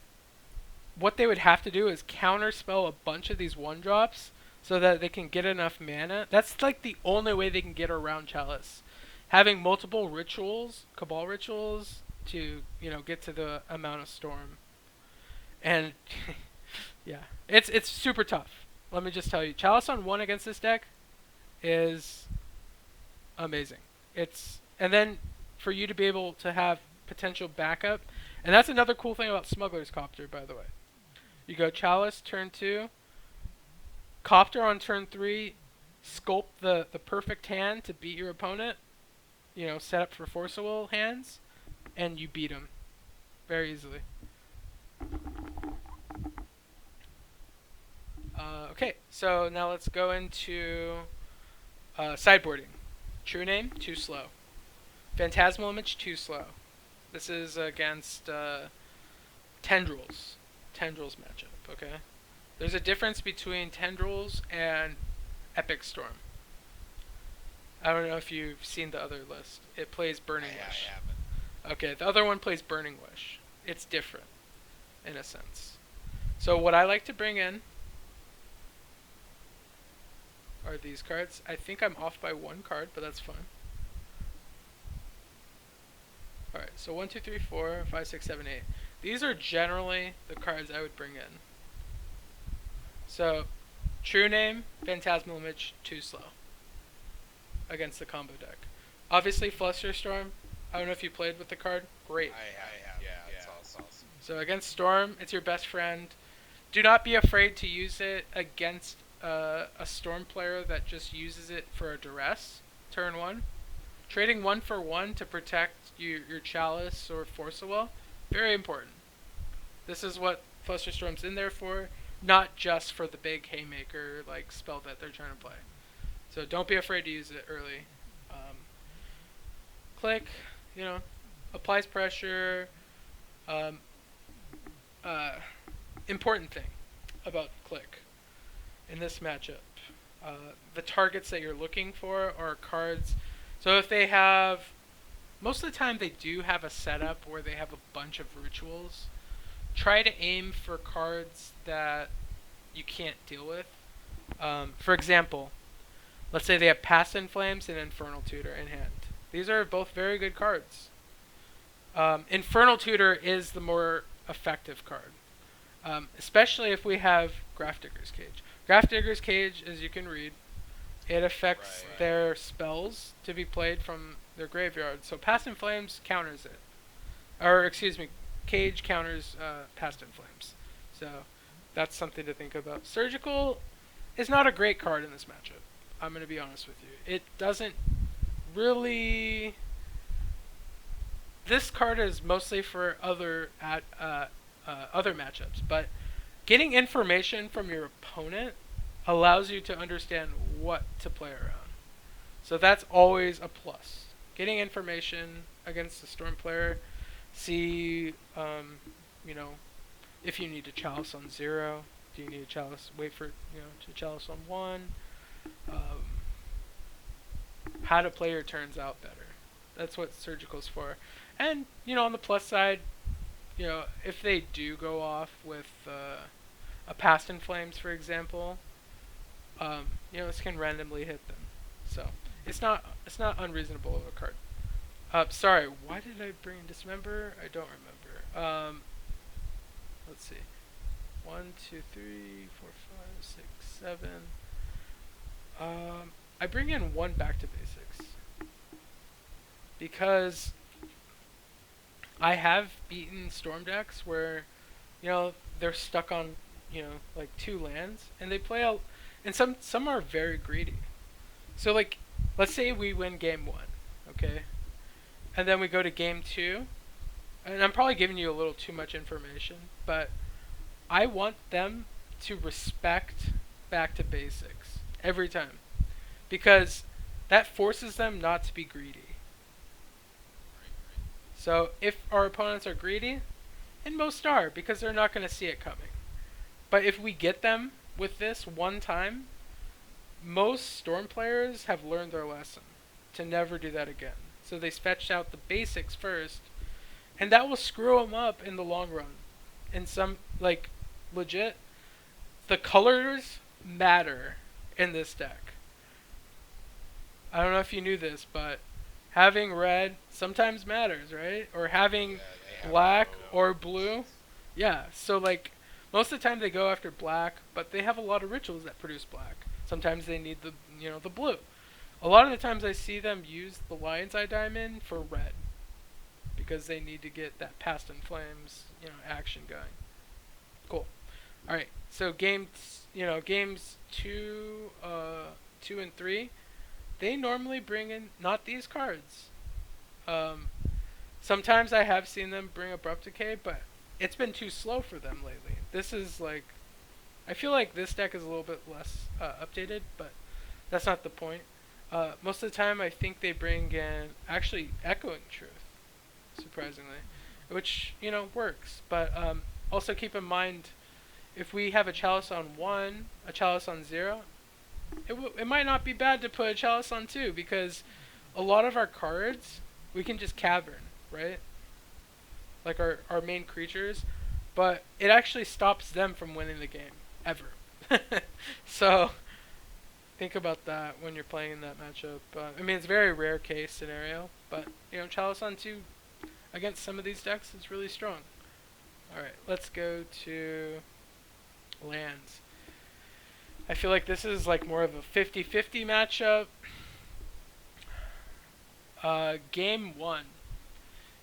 what they would have to do is counterspell a bunch of these 1-drops so that they can get enough mana. That's like the only way they can get around Chalice. Having multiple rituals, Cabal rituals, to, you know, get to the amount of Storm. And, yeah, it's super tough. Let me just tell you. Chalice on 1 against this deck is amazing. And then for you to be able to have potential backup, and that's another cool thing about Smuggler's Copter, by the way. You go Chalice turn 2, Copter on turn 3, sculpt the perfect hand to beat your opponent, you know, set up for Force of Will hands, and you beat him very easily. Okay, so now let's go into sideboarding. True Name, too slow. Phantasmal Image, too slow. This is against Tendrils. Tendrils matchup, okay? There's a difference between Tendrils and Epic Storm. I don't know if you've seen the other list. It plays Burning Wish. I haven't. Okay, the other one plays Burning Wish. It's different, in a sense. So what I like to bring in are these cards. I think I'm off by 1 card, but that's fine. Alright, so 1, 2, 3, 4, 5, 6, 7, 8. These are generally the cards I would bring in. So, True Name, Phantasmal Image, too slow against the combo deck. Obviously, Flusterstorm, I don't know if you played with the card. Great. I have. Yeah, it's awesome. So against Storm, it's your best friend. Do not be afraid to use it against a Storm player that just uses it for a duress, turn 1. Trading 1 for 1 to protect your Chalice or Force of Will, very important. This is what Flusterstorm's in there for, not just for the big haymaker like spell that they're trying to play. So don't be afraid to use it early. Click, you know, applies pressure. Important thing about Click in this matchup. The targets that you're looking for are cards. So if they have, most of the time they do have a setup where they have a bunch of rituals. Try to aim for cards that you can't deal with. For example, let's say they have Past in Flames and Infernal Tutor in hand. These are both very good cards. Infernal Tutor is the more effective card. Especially if we have Grafdigger's Cage. Grafdigger's Cage, as you can read, it affects their spells to be played from their graveyard. So Past in Flames counters it. Or, excuse me, Cage counters Past in Flames. So that's something to think about. Surgical is not a great card in this matchup. I'm going to be honest with you. It doesn't really... This card is mostly for other matchups, but getting information from your opponent allows you to understand what to play around. So that's always a plus. Getting information against the Storm player See, you know, if you need a chalice on 0, do you need a chalice? Wait for to chalice on 1. Um, how to play your turns out better. That's what surgical's for. And on the plus side, if they do go off with a Past in Flames, for example, this can randomly hit them. So it's not unreasonable of a card. Sorry, why did I bring Dismember? I don't remember. Let's see. 1, 2, 3, 4, 5, 6, 7. I bring in 1 back to basics because I have beaten Storm decks where, they're stuck on, like 2 lands, and they play out, and some are very greedy. So like, let's say we win game 1, okay, and then we go to game 2, and I'm probably giving you a little too much information, but I want them to respect back to basics every time, because that forces them not to be greedy. So if our opponents are greedy, and most are, because they're not going to see it coming. But if we get them with this one time, most Storm players have learned their lesson to never do that again. So they fetched out the basics first, and that will screw them up in the long run. And some, like, legit, the colors matter in this deck. I don't know if you knew this, but having red sometimes matters, right? Or having black or blue. Yeah, so like most of the time they go after black, but they have a lot of rituals that produce black. Sometimes they need the blue. A lot of the times I see them use the Lion's Eye Diamond for red because they need to get that Past in Flames, action going. Cool. All right. So games 2 and 3, they normally bring in not these cards. Sometimes I have seen them bring Abrupt Decay, but it's been too slow for them lately. This is like, I feel like this deck is a little bit less updated, but that's not the point. Most of the time I think they bring in actually Echoing Truth, surprisingly, which, works. But also keep in mind, if we have a Chalice on 1, a Chalice on 0, it might not be bad to put a Chalice on 2, because a lot of our cards, we can just Cavern, right? Like our main creatures, but it actually stops them from winning the game, ever. So, think about that when you're playing in that matchup. I mean, it's a very rare case scenario, but, Chalice on 2 against some of these decks is really strong. Alright, let's go to lands. I feel like this is like more of a 50-50 matchup. Game 1.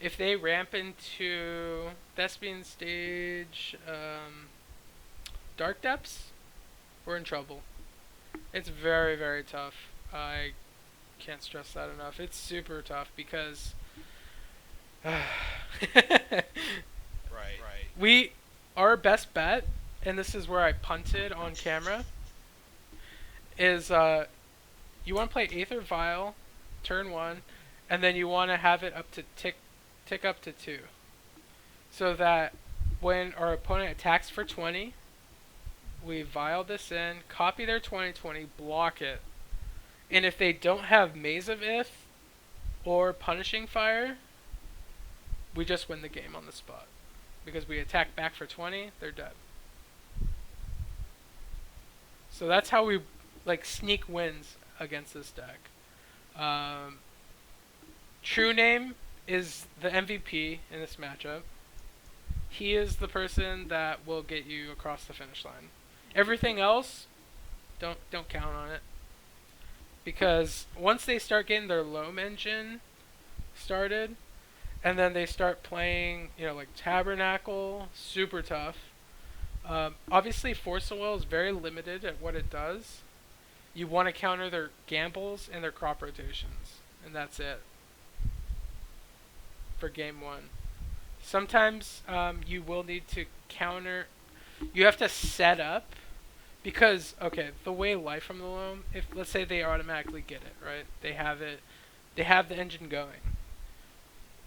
If they ramp into Thespian Stage, Dark Depths, we're in trouble. It's very, very tough. I can't stress that enough. It's super tough because our best bet, and this is where I punted on camera, is you want to play Aether Vial turn 1, and then you want to have it up to tick up to 2, so that when our opponent attacks for 20, we vial this in, copy their 20/20, block it, and if they don't have Maze of Ith or Punishing Fire, we just win the game on the spot, because we attack back for 20, they're dead. So that's how we sneak wins against this deck. True Name is the MVP in this matchup. He is the person that will get you across the finish line. Everything else, don't count on it, because once they start getting their Loam engine started, and then they start playing, like Tabernacle, super tough. Obviously, Force of Will is very limited at what it does. You want to counter their gambles and their crop rotations, and that's it for game 1. Sometimes you will need to counter. You have to set up, because the way Life from the Loam, if let's say they automatically get it, right? They have it. They have the engine going.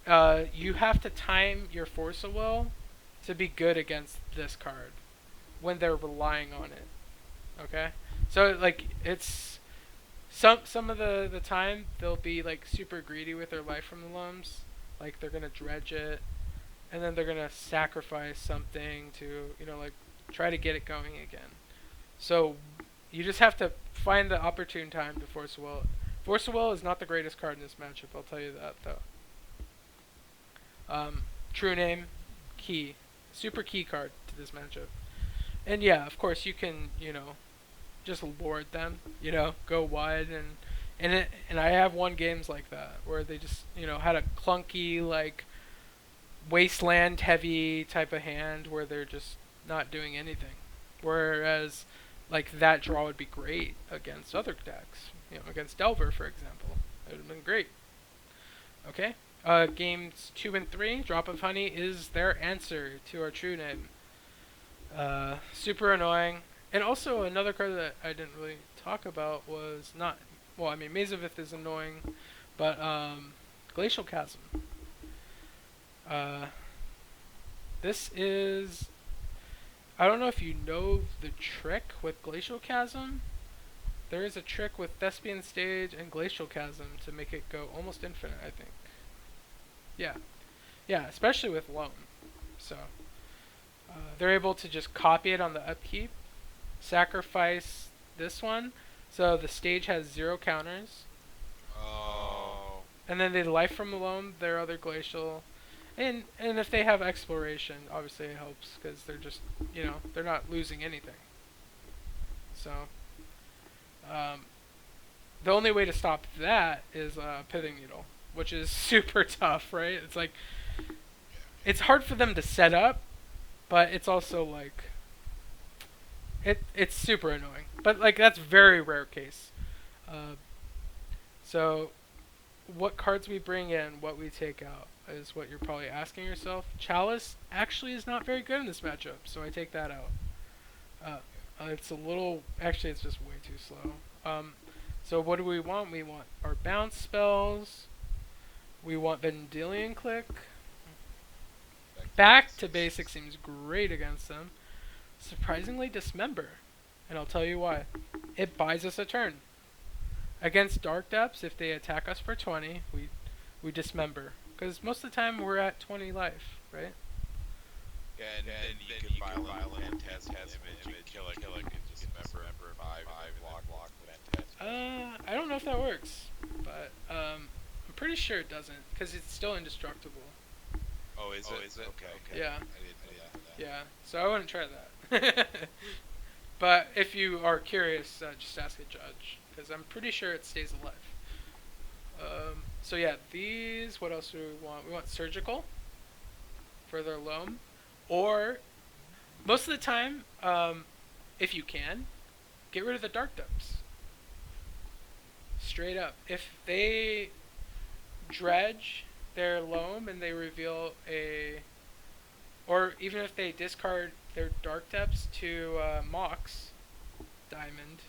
You have to time your Force of Will to be good against this card when they're relying on it. Okay, so like it's some of the time they'll be like super greedy with their life from the loams, like they're gonna dredge it, and then they're gonna sacrifice something to like try to get it going again. So you just have to find the opportune time to Force of Will. Force of Will is not the greatest card in this matchup. I'll tell you that though. True Name, key, super key card to this matchup. And yeah, of course you can just lord them, go wide and I have won games like that where they just had a clunky like wasteland heavy type of hand where they're just not doing anything. Whereas like that draw would be great against other decks, against Delver for example. It would have been great. Okay. Games 2 and 3, Drop of Honey is their answer to our True Name. Super annoying. And also another card that I didn't really talk about was not, well, I mean, Maze of Ith is annoying, but Glacial Chasm. This is, I don't know if you know the trick with Glacial Chasm. There is a trick with Thespian Stage and Glacial Chasm to make it go almost infinite, I think. Yeah, especially with Loam. So, they're able to just copy it on the upkeep, sacrifice this one, so the stage has 0 counters. Oh. And then they life from Loam their other Glacial. And if they have Exploration, obviously it helps, because they're just, they're not losing anything. So, the only way to stop that is Pithing Needle, which is super tough, right? It's like, it's hard for them to set up, but it's also like, it's super annoying. But like, that's very rare case. So, what cards we bring in, what we take out, is what you're probably asking yourself. Chalice actually is not very good in this matchup, so I take that out. It's a little, actually it's just way too slow. So what do we want? We want our bounce spells. We want Vendilion Click. Back to Basic seems great against them. Surprisingly, Dismember. And I'll tell you why. It buys us a turn. Against Dark Depths, if they attack us for 20, we Dismember. Because most of the time we're at 20 life, right? Yeah, and then you can violent test image and kill it and Dismember 5 block test. I don't know if that works, but I'm pretty sure it doesn't, because it's still indestructible. Oh, is it? Okay. Yeah. I didn't know that. Yeah, so I wouldn't try that. But if you are curious, just ask a judge, because I'm pretty sure it stays alive. So yeah, these, what else do we want? We want Surgical for their Loam. Or, most of the time, if you can, get rid of the Dark Depths. Straight up. If they dredge their Loam and they reveal or even if they discard their Dark Depths to Mox Diamond,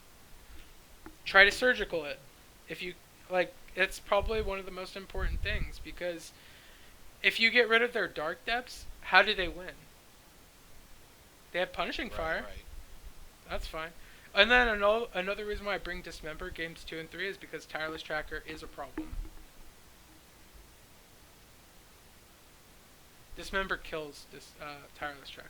try to Surgical it. If you, it's probably one of the most important things, because if you get rid of their Dark Depths, how do they win? They have Punishing Fire. Right. That's fine. And then another reason why I bring Dismember games 2 and 3 is because Tireless Tracker is a problem. Dismember kills this Tireless Tracker.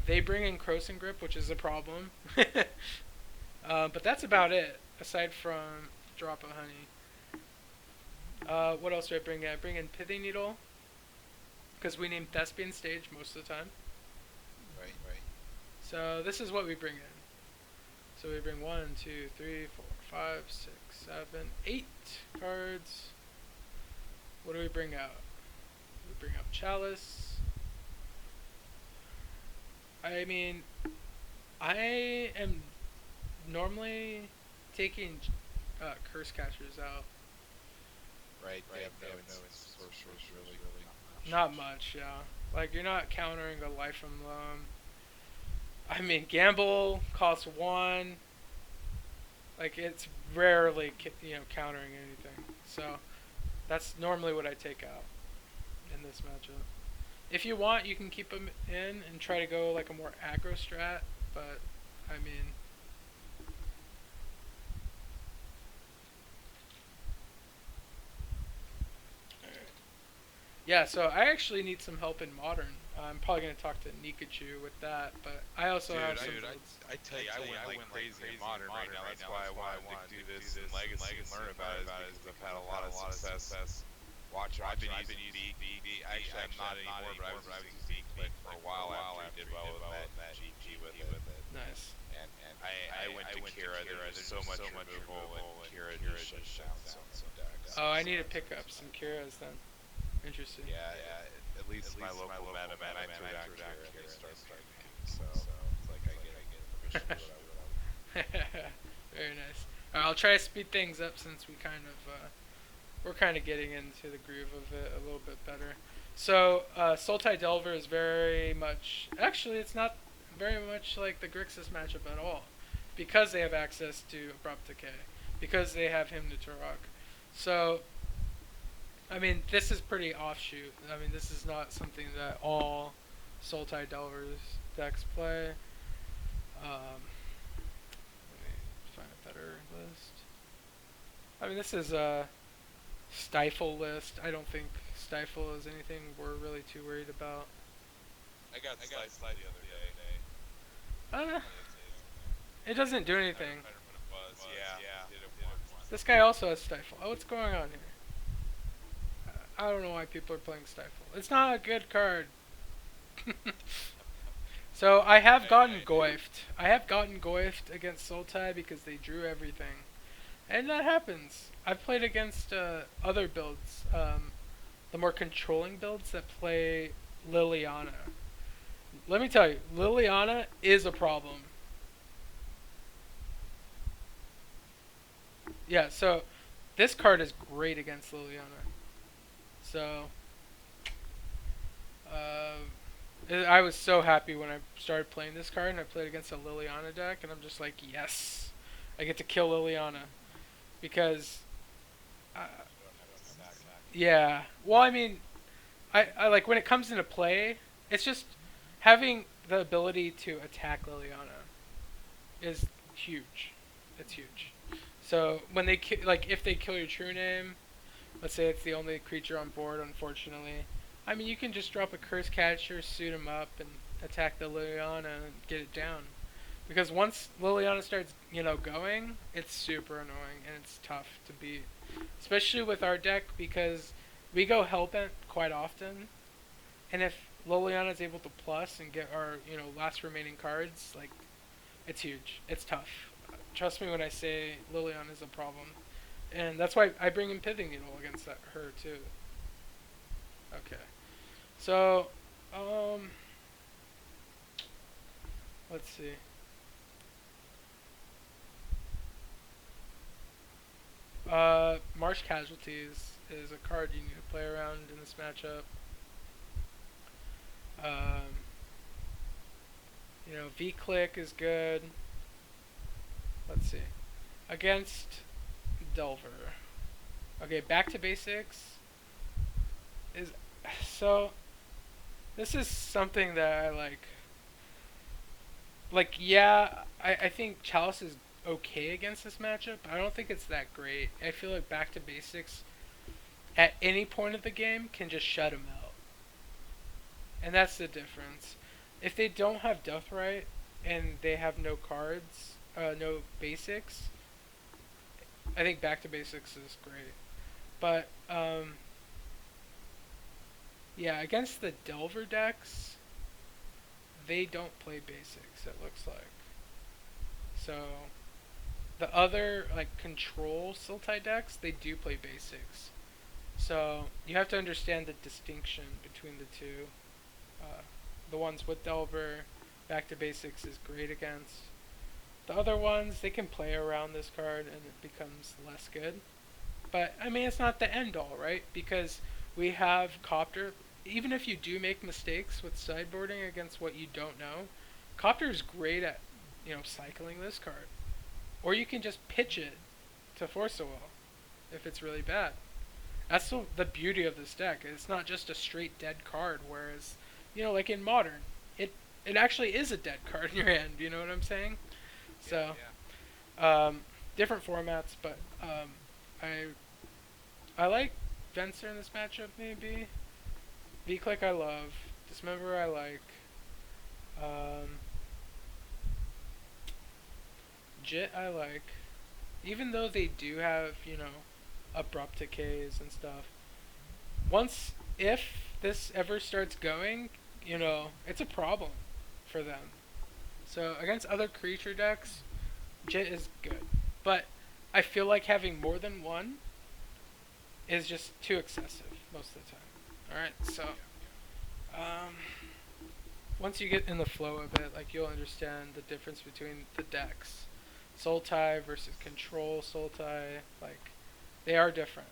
They bring in Croson Grip, which is a problem. But that's about it, aside from Drop of Honey. What else do I bring in? I bring in Pithing Needle, because we name Thespian Stage most of the time. Right. So this is what we bring in. So we bring 1, 2, 3, 4, 5, 6, 7, 8 cards. What do we bring out? We bring out Chalice. I mean, I am normally taking Curse Catchers out. Right. No, it's sorcerer's really Not much, yeah. Like, you're not countering a Life from Loam. I mean, Gamble costs 1. Like, it's rarely, countering anything. So, That's normally what I take out in this matchup. If you want, you can keep him in and try to go like a more aggro strat, but I mean, yeah. So I actually need some help in modern. I'm probably gonna talk to Nikachu with that, but I also have some builds. I tell you, I went like crazy in modern right now. That's why I wanted to do this in Legacy and learn about it, is because I've had a lot of success watching. I've been using Beak. Actually, I'm not anymore, but I was using Beak like for a while after I did well with that GG with it. Nice. And I went to Kira. There's so much removal, and Kira just shuts down some decks. Oh, I need to pick up some Kiras then. Interesting. Yeah. At least my local meta man, I threw down Kira and they start picking. So it's like I get permission to do what I want. Very nice. Alright, I'll try to speed things up since we're kind of getting into the groove of it a little bit better. So Sultai Delver is very much, actually it's not very much like the Grixis matchup at all, because they have access to Abrupt Decay, because they have Hymn to Turok. So I mean, this is pretty offshoot. I mean, this is not something that all Sultai Delvers decks play. Let me find a better list. I mean, this is a Stifle list. I don't think Stifle is anything we're really too worried about. I got sliced the other day. It doesn't do anything. Yeah. This guy also has Stifle. Oh, what's going on here? I don't know why people are playing Stifle. It's not a good card. So I have gotten Goifed. I have gotten Goifed against Sultai because they drew everything. And that happens. I've played against other builds. The more controlling builds that play Liliana. Let me tell you, Liliana is a problem. Yeah, so this card is great against Liliana. So, I was so happy when I started playing this card and I played against a Liliana deck, and I'm just like, yes, I get to kill Liliana. Because, yeah, well, I mean, I like when it comes into play, it's just having the ability to attack Liliana is huge. It's huge. So when they like if they kill your true name, let's say it's the only creature on board, unfortunately. I mean, you can just drop a Curse Catcher, suit him up, and attack the Liliana and get it down. Because once Liliana starts, going, it's super annoying and it's tough to beat. Especially with our deck, because we go Hellbent quite often. And if Liliana's able to plus and get our, last remaining cards, like, it's huge. It's tough. Trust me when I say Liliana is a problem. And that's why I bring in Pithing Needle against her too. Okay. So, let's see. Marsh Casualties is a card you need to play around in this matchup. V-Click is good. Let's see. Against Delver. Okay, Back to Basics is so. This is something that I like. Like, yeah, I think Chalice is okay against this matchup. I don't think it's that great. I feel like Back to Basics at any point of the game can just shut him out. And that's the difference. If they don't have Deathrite and they have no cards, no basics, I think Back to Basics is great. But, yeah, against the Delver decks, they don't play basics, it looks like. So, the other, like, control Sultai decks, they do play basics. So, you have to understand the distinction between the two. The ones with Delver, Back to Basics is great against. The other ones, they can play around this card and it becomes less good. But, I mean, it's not the end all, right? Because we have Copter. Even if you do make mistakes with sideboarding against what you don't know, Copter is great at, cycling this card. Or you can just pitch it to Force a Will if it's really bad. That's the beauty of this deck. It's not just a straight dead card, whereas, like in Modern, it it actually is a dead card in your hand. You know what I'm saying? Yeah, So, yeah. different formats, but I I like Venser in this matchup maybe. V-Click I love. Dismember I like. Um, Jit I like. Even though they do have, abrupt decays and stuff. Once, if this ever starts going, it's a problem for them. So against other creature decks, Jit is good. But I feel like having more than one is just too excessive most of the time. Alright, so um, once you get in the flow of it, like you'll understand the difference between the decks. Sultai versus Control Sultai, like they are different.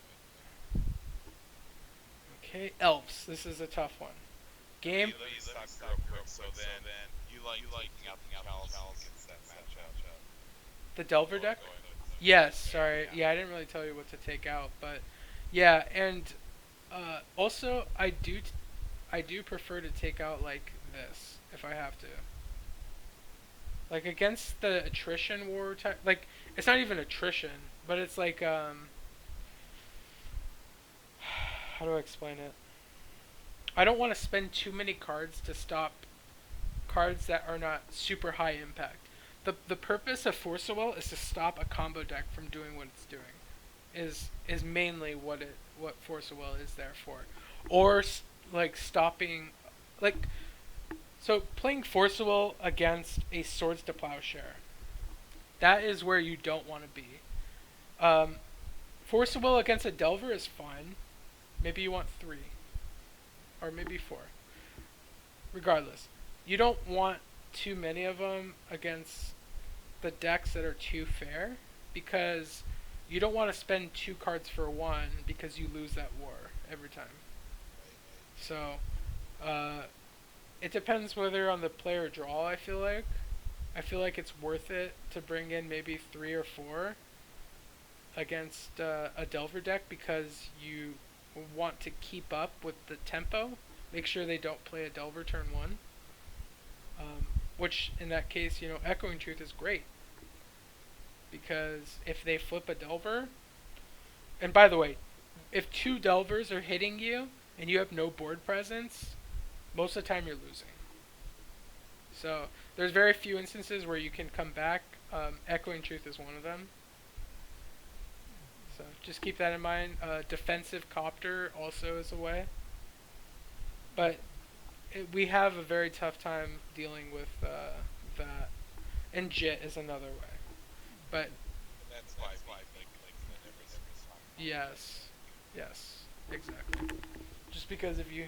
Okay, Elves. This is a tough one. Game. Let me stop you real quick. So then you like taking out the chalice against that matchup. The Delver Go deck? ahead. Yes, sorry. Yeah, I didn't really tell you what to take out, but yeah, and also I do prefer to take out like this if I have to. Like against the attrition war type, like it's not even attrition, but it's like how do I explain it? I don't want to spend too many cards to stop cards that are not super high impact. The purpose of Force of Will is to stop a combo deck from doing what it's doing. Is mainly what Force of Will is there for, or like stopping, like so playing Force of Will against a Swords to Plowshare. That is where you don't want to be. Um, Force of Will against a Delver is fine. Maybe you want 3, or maybe 4. Regardless, you don't want too many of them against the decks that are too fair, because you don't want to spend 2 cards for 1 because you lose that war every time. So, uh, it depends whether on the player draw. I feel like it's worth it to bring in maybe 3 or 4 against a Delver deck because you want to keep up with the tempo. Make sure they don't play a Delver turn 1. Which, in that case, Echoing Truth is great. Because if they flip a Delver... And by the way, if 2 Delvers are hitting you and you have no board presence, most of the time you're losing. So, there's very few instances where you can come back. Echoing Truth is one of them. So, just keep that in mind. Defensive Copter also is a way. But we have a very tough time dealing with that. And Jit is another way. But That's why I think the difference is yes, exactly. Just because if you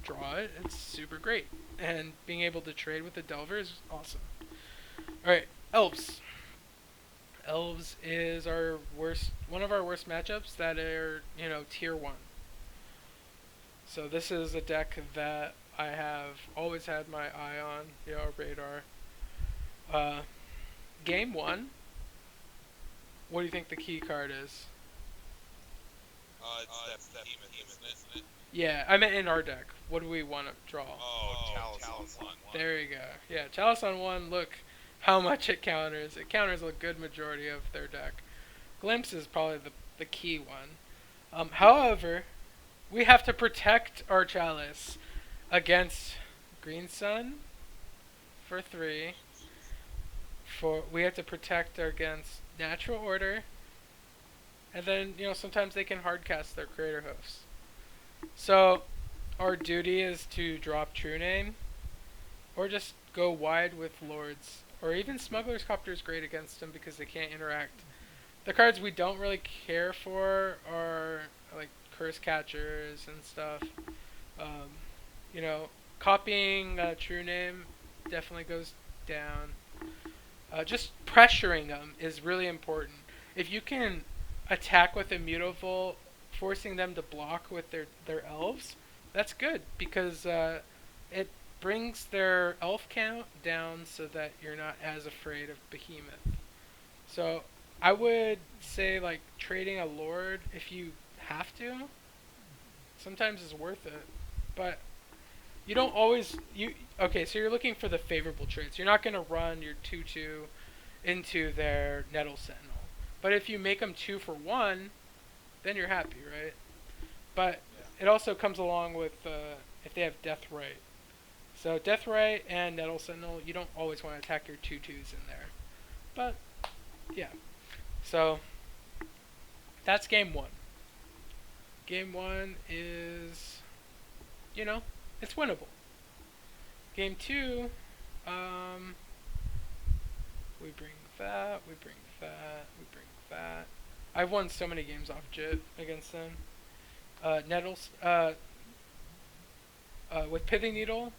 draw it, it's super great. And being able to trade with the Delver is awesome. Alright, Elves. Elves is one of our worst matchups that are, tier 1. So this is a deck that I have always had my eye on, radar. Game 1, what do you think the key card is? it's that behemoth, isn't it? Yeah, I meant in our deck. What do we want to draw? Chalice on 1. There you go. Yeah, Chalice on 1, look how much it counters. It counters a good majority of their deck. Glimpse is probably the key one. However, we have to protect our Chalice against Green Sun for 3. We have to protect against Natural Order. And then, sometimes they can hardcast their Creator Hoofs. So, our duty is to drop True Name, or just go wide with Lords. Or even Smuggler's Copter is great against them because they can't interact. The cards we don't really care for are like Curse Catchers and stuff. Copying True Name definitely goes down. Just pressuring them is really important. If you can attack with Immutable, forcing them to block with their elves, that's good because it brings their elf count down so that you're not as afraid of Behemoth. So I would say like trading a Lord if you have to, sometimes is worth it. But you don't always you okay, so you're looking for the favorable traits. You're not going to run your 2/2 into their Nettle Sentinel. But if you make them 2 for 1, then you're happy, right? But Yeah. it also comes along with if they have Deathrite. So Deathrite and Nettle Sentinel, you don't always want to attack your 2/2s in there. But yeah. So that's game 1. Game 1 is, it's winnable. Game 2, we bring that, we bring that, we bring that. I've won so many games off Jit against them. Nettles, with Pithing Needle,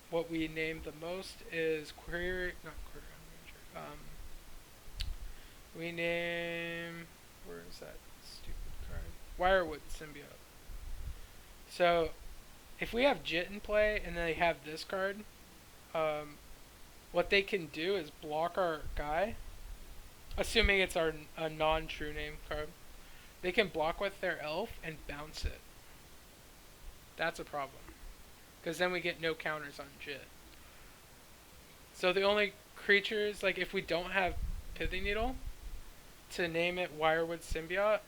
what we named the most is not Query Ranger. We name, where is that stupid card? Wirewood Symbiote. So, if we have Jit in play and they have this card, what they can do is block our guy, assuming it's a non-true name card. They can block with their elf and bounce it. That's a problem, because then we get no counters on Jit. So the only creatures, like if we don't have Pithing Needle, to name it Wirewood Symbiote,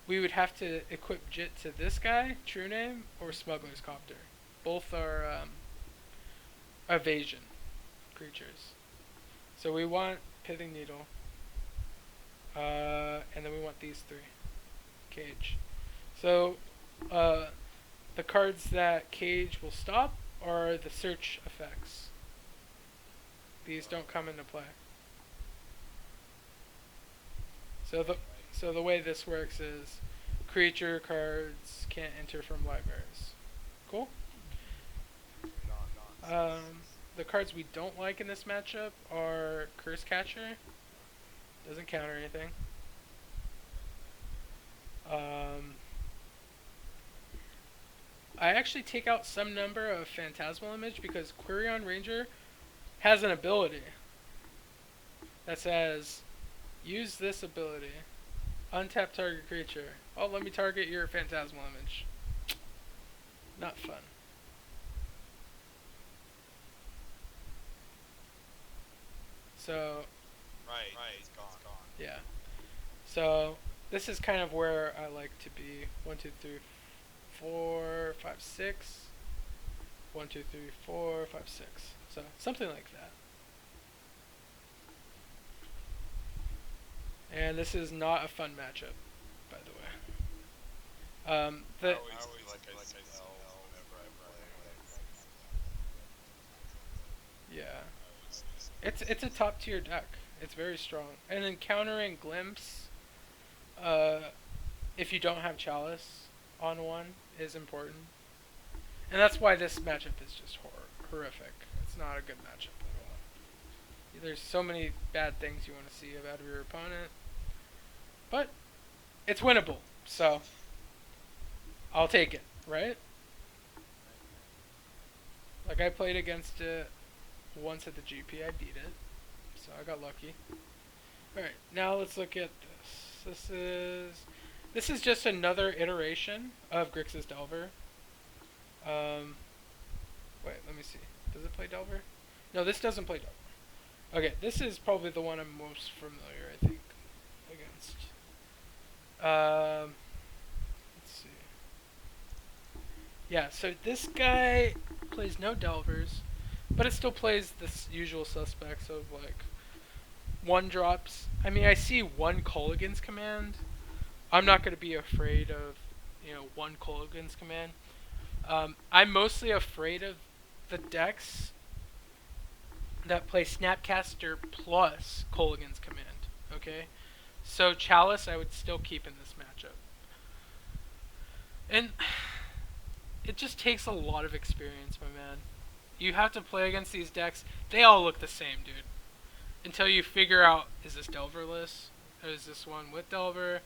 we would have to equip Jit to this guy, True Name, or Smuggler's Copter. Both are evasion creatures. So we want Pithing Needle, and then we want these 3. Cage. So the cards that Cage will stop are the search effects. These don't come into play. So the way this works is creature cards can't enter from libraries. Cool? The cards we don't like in this matchup are Curse Catcher. Doesn't counter anything. I actually take out some number of Phantasmal Image because Quirion Ranger has an ability that says, use this ability. Untap target creature. Oh, let me target your Phantasmal Image. Not fun. So, Right. It's gone. yeah. So, this is kind of where I like to be. 1, 2, 3, 4, 5, 6. 1, 2, 3, 4, 5, 6. So, something like that. And this is not a fun matchup, by the way. I always feel like I see L whenever I play. Yeah. It's a top tier deck. It's very strong. And then countering Glimpse, if you don't have Chalice on one, is important. And that's why this matchup is just horrific. It's not a good matchup at all. There's so many bad things you want to see out of your opponent. But it's winnable, so I'll take it, right? Like, I played against it once at the GP, I beat it, so I got lucky. Alright, now let's look at this. This is just another iteration of Grixis Delver. Wait, let me see. Does it play Delver? No, this doesn't play Delver. Okay, this is probably the one I'm most familiar, I think, against. Let's see. Yeah, so this guy plays no Delvers, but it still plays the usual suspects of, like, 1-drops. I mean, I see 1 Kolaghan's Command. I'm not going to be afraid of, 1 Kolaghan's Command. I'm mostly afraid of the decks that play Snapcaster plus Kolaghan's Command, okay? So Chalice I would still keep in this matchup. And it just takes a lot of experience, my man. You have to play against these decks. They all look the same, dude. Until you figure out, is this Delverless? Or is this one with Delver?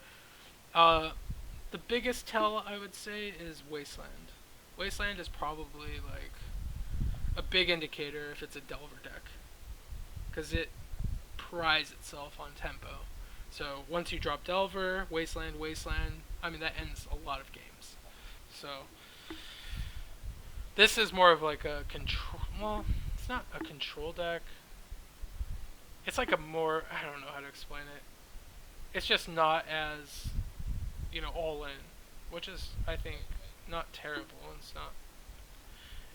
The biggest tell, I would say, is Wasteland. Wasteland is probably, like, a big indicator if it's a Delver deck. Because it prides itself on tempo. So once you drop Delver, Wasteland, I mean, that ends a lot of games. So this is more of like a control. Well, it's not a control deck. It's like a more, I don't know how to explain it. It's just not as, all in, which is, I think, not terrible. It's not.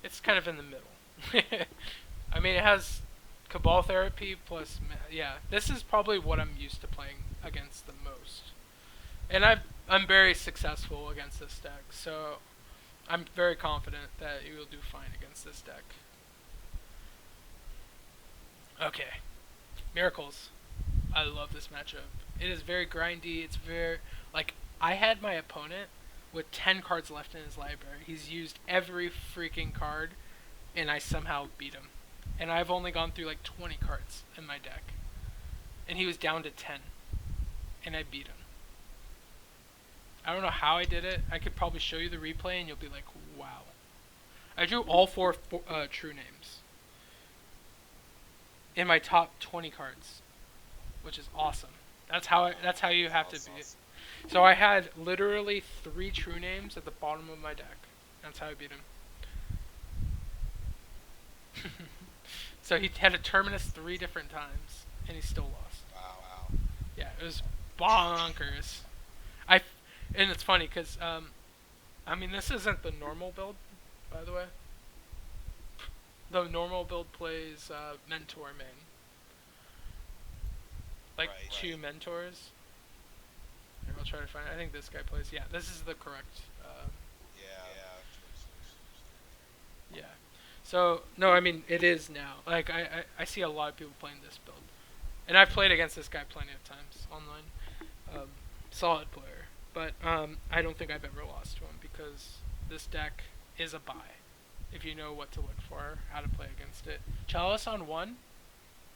It's kind of in the middle. I mean, it has Cabal Therapy plus, yeah. This is probably what I'm used to playing against the most, and I'm very successful against this deck. So I'm very confident that you will do fine against this deck. Okay, Miracles. I love this matchup. It is very grindy. It's very, like, I had my opponent with 10 cards left in his library. He's used every freaking card, and I somehow beat him. And I've only gone through like 20 cards in my deck. And he was down to 10. And I beat him. I don't know how I did it. I could probably show you the replay and you'll be like, wow. I drew all four true names in my top 20 cards, which is awesome. That's how you have to beat it. So I had literally 3 true names at the bottom of my deck. That's how I beat him. So he had a Terminus 3 different times, and he still lost. Wow. Yeah, it was bonkers. And it's funny because I mean, this isn't the normal build, by the way. The normal build plays Mentor main, like Right. 2 Mentors. Here, I'll try to find it. I think this guy plays. Yeah, this is the correct. Yeah. So no, I mean it is now. Like I see a lot of people playing this build, and I've played against this guy plenty of times online. Solid player, but I don't think I've ever lost to him because this deck is a buy. If you know what to look for, how to play against it. Chalice on 1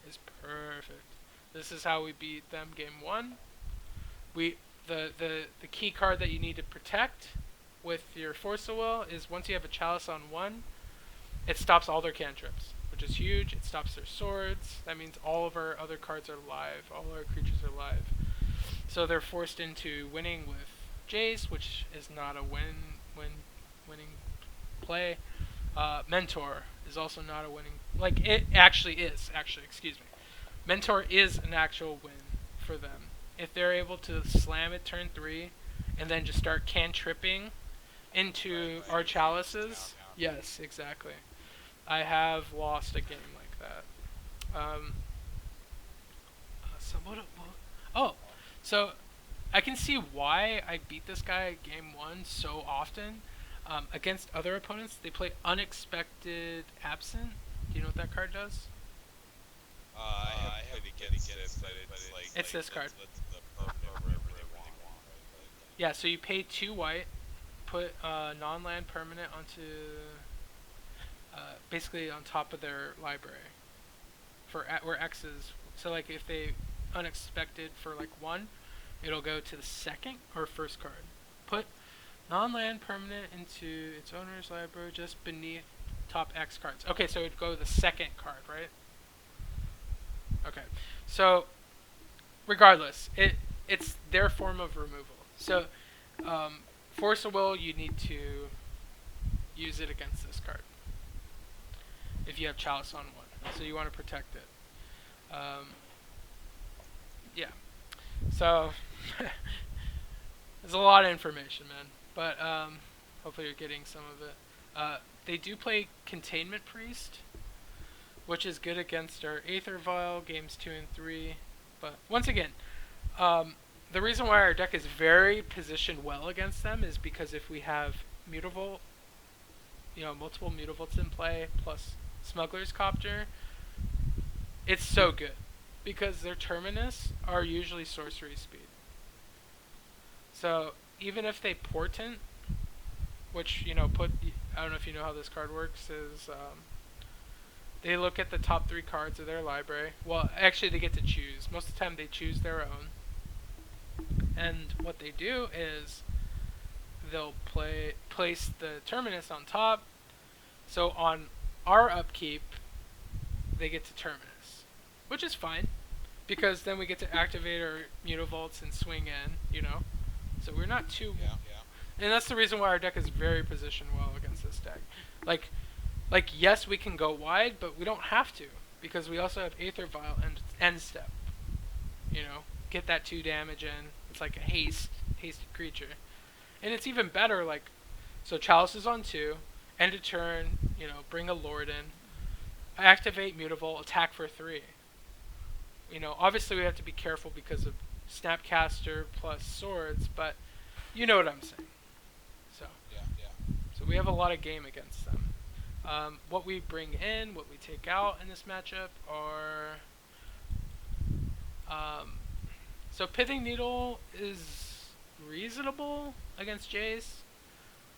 is perfect. This is how we beat them game 1. The key card that you need to protect with your Force of Will is once you have a Chalice on 1, it stops all their cantrips, which is huge. It stops their swords. That means all of our other cards are live. All our creatures are live. So they're forced into winning with Jace, which is not a winning play. Mentor is also not a winning. Like, it actually is. Excuse me. Mentor is an actual win for them. If they're able to slam it turn 3 and then just start cantripping into our chalices. Yes, exactly. I have lost a game like that. So I can see why I beat this guy at game 1 so often. Against other opponents, they play Unexpected Absent. Do you know what that card does? I have played against it, but it's like... It's this card. The permanent wherever they want. Yeah, so you pay 2 white, put non-land permanent onto... basically on top of their library. Where X is... So like if they Unexpected for like 1, it'll go to the second or first card. Put non-land permanent into its owner's library just beneath top X cards. Okay, so it'd go to the second card, right? Okay, so regardless, it's their form of removal. So Force of Will, you need to use it against this card if you have Chalice on 1. So you want to protect it. Yeah. So there's a lot of information, man. But hopefully you're getting some of it. They do play Containment Priest, which is good against our Aether Vial, games 2 and 3. But once again, the reason why our deck is very positioned well against them is because if we have Mutavault, multiple Mutavaults in play, plus Smuggler's Copter, it's so good. Because their Terminus are usually sorcery speed. So even if they Portent, which, I don't know if you know how this card works, is they look at the top 3 cards of their library. Well, actually they get to choose. Most of the time they choose their own. And what they do is they'll place the Terminus on top. So on our upkeep, they get to Terminus. Which is fine, because then we get to activate our Mutavaults and swing in, So we're not too... Yeah. And that's the reason why our deck is very positioned well against this deck. Like, yes, we can go wide, but we don't have to because we also have Aether Vial and End Step. You know, get that 2 damage in. It's like a hasted creature, and it's even better. Like, so Chalice is on 2, end of turn. You know, bring a Lord in, activate Mutavault, attack for 3. You know, obviously we have to be careful because of Snapcaster plus swords, but you know what I'm saying. So So we have a lot of game against them. What we bring in, what we take out in this matchup are... so Pithing Needle is reasonable against Jace.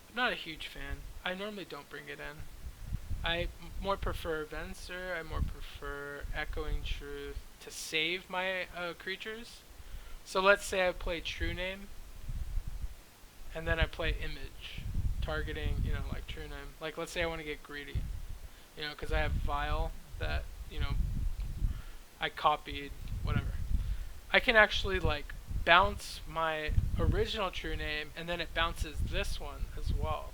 I'm not a huge fan. I normally don't bring it in. I more prefer Venser, I more prefer Echoing Truth to save my creatures. So let's say I play True Name, and then I play Image, targeting, you know, like True Name. Like, let's say I want to get greedy, you know, because I have Vial that, you know, I copied, whatever. I can actually, like, bounce my original True Name, and then it bounces this one as well.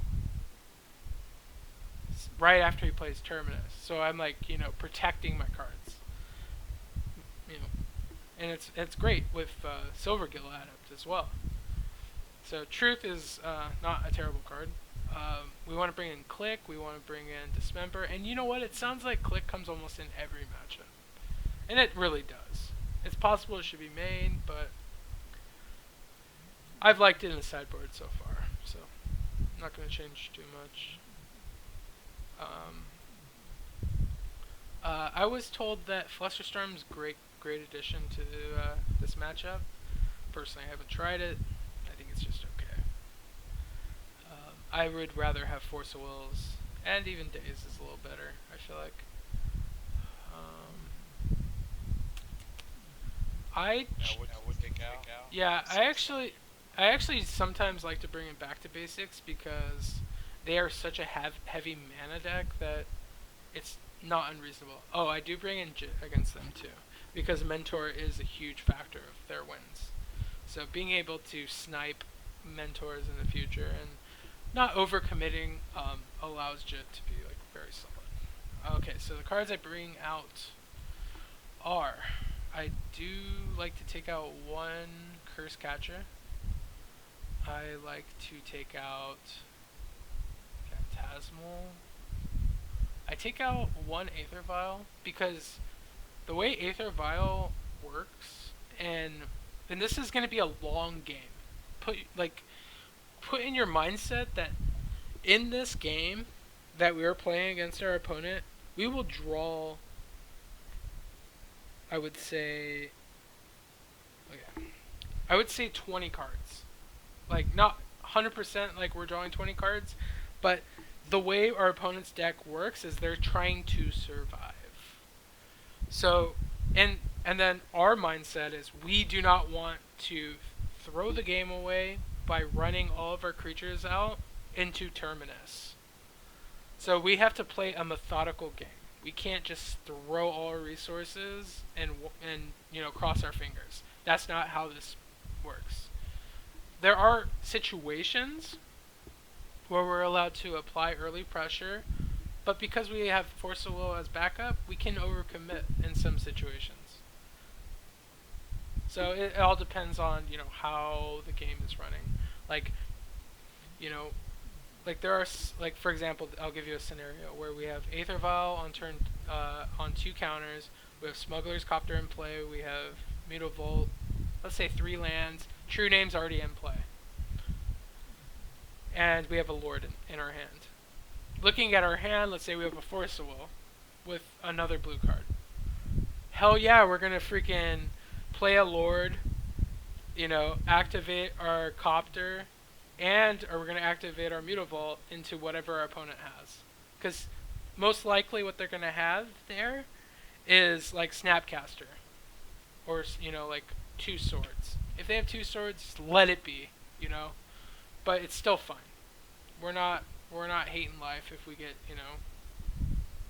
Right after he plays Terminus. So I'm, like, you know, protecting my cards. You know, and it's great with Silvergill Adept as well. So Truth is not a terrible card. We want to bring in Click, we want to bring in Dismember, and you know what? It sounds like Click comes almost in every matchup. And it really does. It's possible it should be main, but I've liked it in the sideboard so far, so I'm not going to change too much. I was told that Flusterstorm's great addition to this matchup. Personally, I haven't tried it. I think it's just okay. I would rather have Force of Wills, and even Daze is a little better, I feel like. I would take out. Yeah, I actually sometimes like to bring it back to basics because they are such a heavy mana deck that it's not unreasonable. Oh, I do bring in Jit against them too, because Mentor is a huge factor of their wins. So being able to snipe Mentors in the future and not overcommitting allows Jit to be like very solid. Okay, so the cards I bring out are, I do like to take out 1 Curse Catcher. I like to take out Phantasmal. I take out 1 Aether Vial because the way Aether Vial works, and this is going to be a long game. Put in your mindset that in this game that we are playing against our opponent, we will draw, I would say 20 cards. Like, not 100% like we're drawing 20 cards, but the way our opponent's deck works is they're trying to survive. So, and then our mindset is we do not want to throw the game away by running all of our creatures out into Terminus. So we have to play a methodical game. We can't just throw all our resources and you know, cross our fingers. That's not how this works. There are situations where we're allowed to apply early pressure, but because we have Force of Will as backup, we can overcommit in some situations. So it all depends on, you know, how the game is running. Like, you know, like there are, like, for example, I'll give you a scenario where we have Aether Vial on turn, on 2 counters, we have Smuggler's Copter in play, we have Mutavault, let's say 3 lands, True Name's already in play. And we have a Lord in our hand. Looking at our hand, let's say we have a Force of Will with another blue card. Hell yeah, we're going to freaking play a Lord, you know, activate our Copter, or we're going to activate our Mutavault into whatever our opponent has. Because most likely what they're going to have there is like Snapcaster, or, you know, like 2 swords. If they have 2 swords, just let it be, you know. But it's still fun. We're not hating life if we get, you know,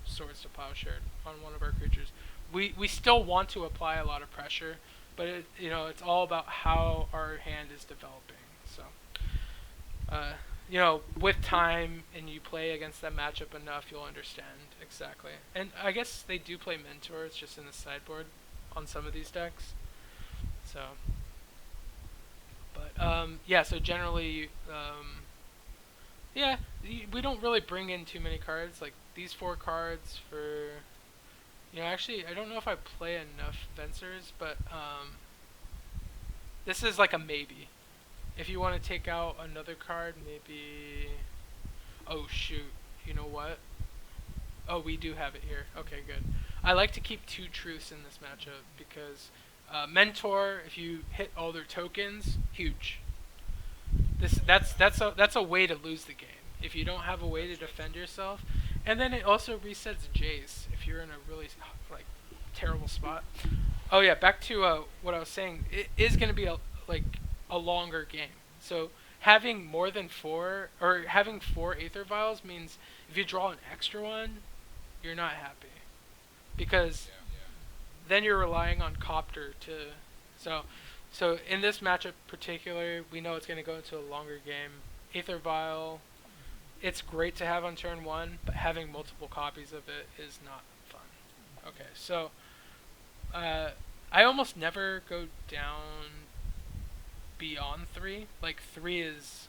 Swords to Plowshare on one of our creatures. We still want to apply a lot of pressure, but you know, it's all about how our hand is developing. So uh, you know, with time and you play against that matchup enough, you'll understand exactly. And I guess they do play Mentor. It's just in the sideboard on some of these decks. So, but yeah. So generally, yeah, we don't really bring in too many cards. Like these 4 cards for, you know, actually I don't know if I play enough Vencers, but this is like a maybe. If you want to take out another card, maybe. Oh shoot! You know what? Oh, we do have it here. Okay, good. I like to keep 2 truths in this matchup because Mentor, if you hit all their tokens, huge. That's a way to lose the game if you don't have a way to defend yourself, and then it also resets Jace if you're in a really like terrible spot. Oh yeah, back to what I was saying. It is going to be like a longer game. So having more than 4 or having 4 Aether Vials means if you draw an extra one, you're not happy because then you're relying on Copter to. So so in this matchup particular, we know it's going to go into a longer game. Aether Vial, it's great to have on turn 1, but having multiple copies of it is not fun. Okay, so I almost never go down beyond 3. Like 3 is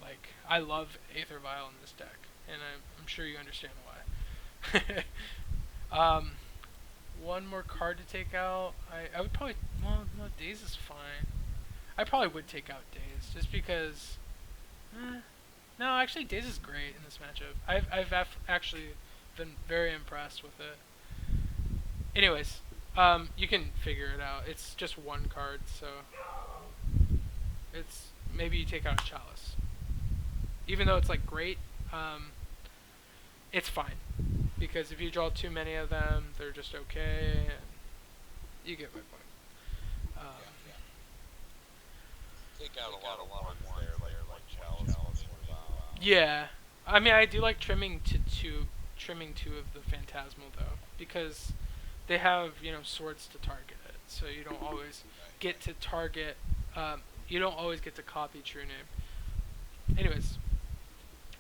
like I love Aether Vial in this deck, and I'm sure you understand why. One more card to take out. I would probably no Daze is fine. I probably would take out Daze just because. No, actually Daze is great in this matchup. I've actually been very impressed with it. Anyways, you can figure it out. It's just 1 card, so it's maybe you take out a Chalice. Even though it's like great, it's fine because if you draw too many of them, they're just okay. And you get my point. Take out a lot of ones there, like Chalice. Yeah, I mean I do like trimming 2 of the Phantasmal though because they have swords to target it, so you don't always get to target. You don't always get to copy True Name. Anyways,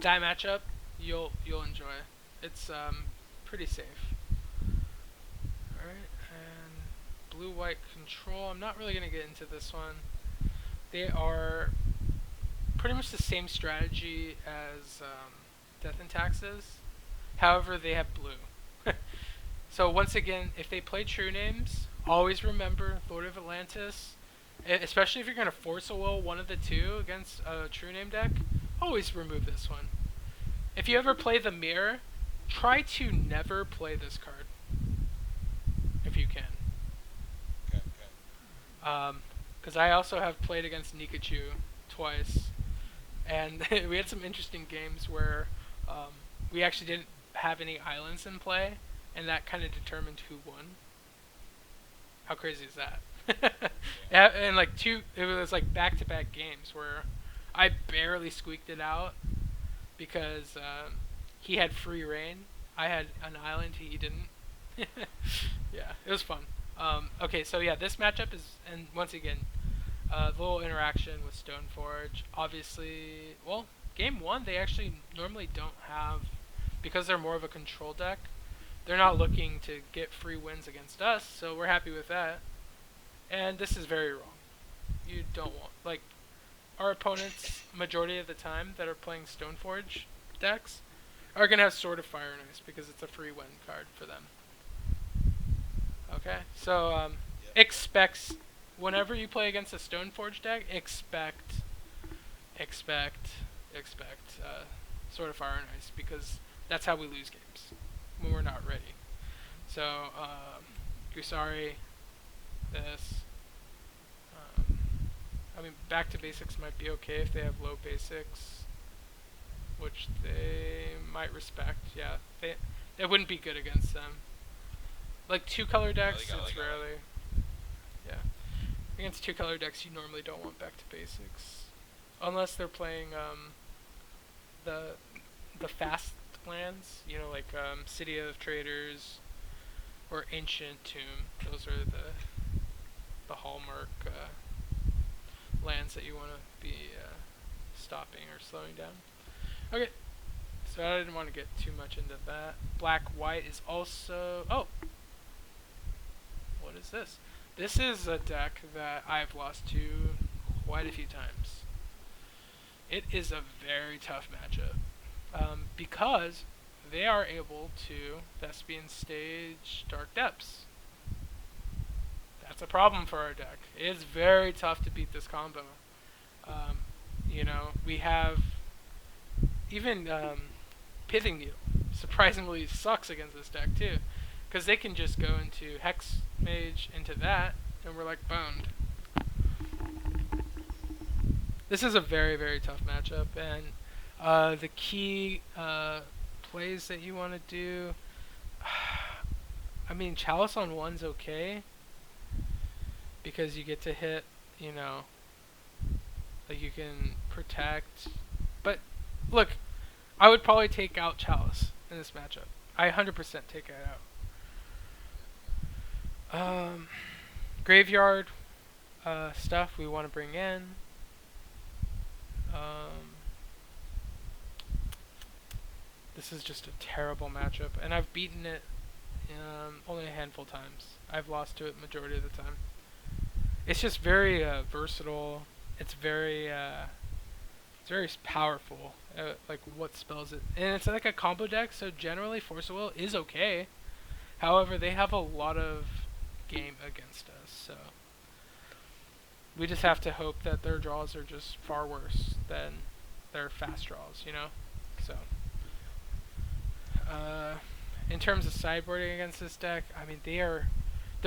that matchup you'll enjoy. It's pretty safe. All right, and blue-white control. I'm not really gonna get into this one. They are pretty much the same strategy as Death and Taxes. However, they have blue. So once again, if they play True Names, always remember Lord of Atlantis. Especially if you're going to force a will one of the 2 against a True Name deck, always remove this one. If you ever play the Mirror, try to never play this card. If you can. Okay. Because I also have played against Nikachu twice. And we had some interesting games where we actually didn't have any islands in play, and that kind of determined who won. How crazy is that? Yeah, and like it was like back-to-back games where I barely squeaked it out because he had free reign. I had an island, he didn't. Yeah, it was fun. Okay, so yeah, this matchup is, and once again, the little interaction with Stoneforge. Obviously, well, game 1 they actually normally don't have, because they're more of a control deck. They're not looking to get free wins against us, so we're happy with that. And this is very wrong. You don't want, like, our opponents, majority of the time that are playing Stoneforge decks, are going to have Sword of Fire and Ice because it's a free win card for them. Okay, so expects, whenever you play against a Stoneforge deck, expect Sword of Fire and Ice because that's how we lose games when we're not ready. So Gusari, this. I mean, back to basics might be okay if they have low basics, which they might respect. Yeah, it wouldn't be good against them. Like 2-color decks, it's rarely. Yeah, against 2-color decks, you normally don't want back to basics, unless they're playing the fast lands. You know, like City of Traders or Ancient Tomb. Those are the hallmark lands that you want to be stopping or slowing down. Okay, so I didn't want to get too much into that. Black-white is also... Oh! What is this? This is a deck that I've lost to quite a few times. It is a very tough matchup. Because they are able to Thespian Stage Dark Depths. That's a problem for our deck. It is very tough to beat this combo. You know, we have even Pithing Needle surprisingly sucks against this deck too, because they can just go into Hex Mage into that, and we're like boned. This is a very, very tough matchup, and the key plays that you want to do, I mean, Chalice on 1's okay, because you get to hit, you know, like you can protect, but look, I would probably take out Chalice in this matchup. I 100% take it out. Graveyard stuff we want to bring in. This is just a terrible matchup, and I've beaten it only a handful of times. I've lost to it majority of the time. It's just very versatile. It's very powerful. Like what spells it, and it's like a combo deck. So generally, Force of Will is okay. However, they have a lot of game against us. So we just have to hope that their draws are just far worse than their fast draws. You know. So in terms of sideboarding against this deck, I mean they're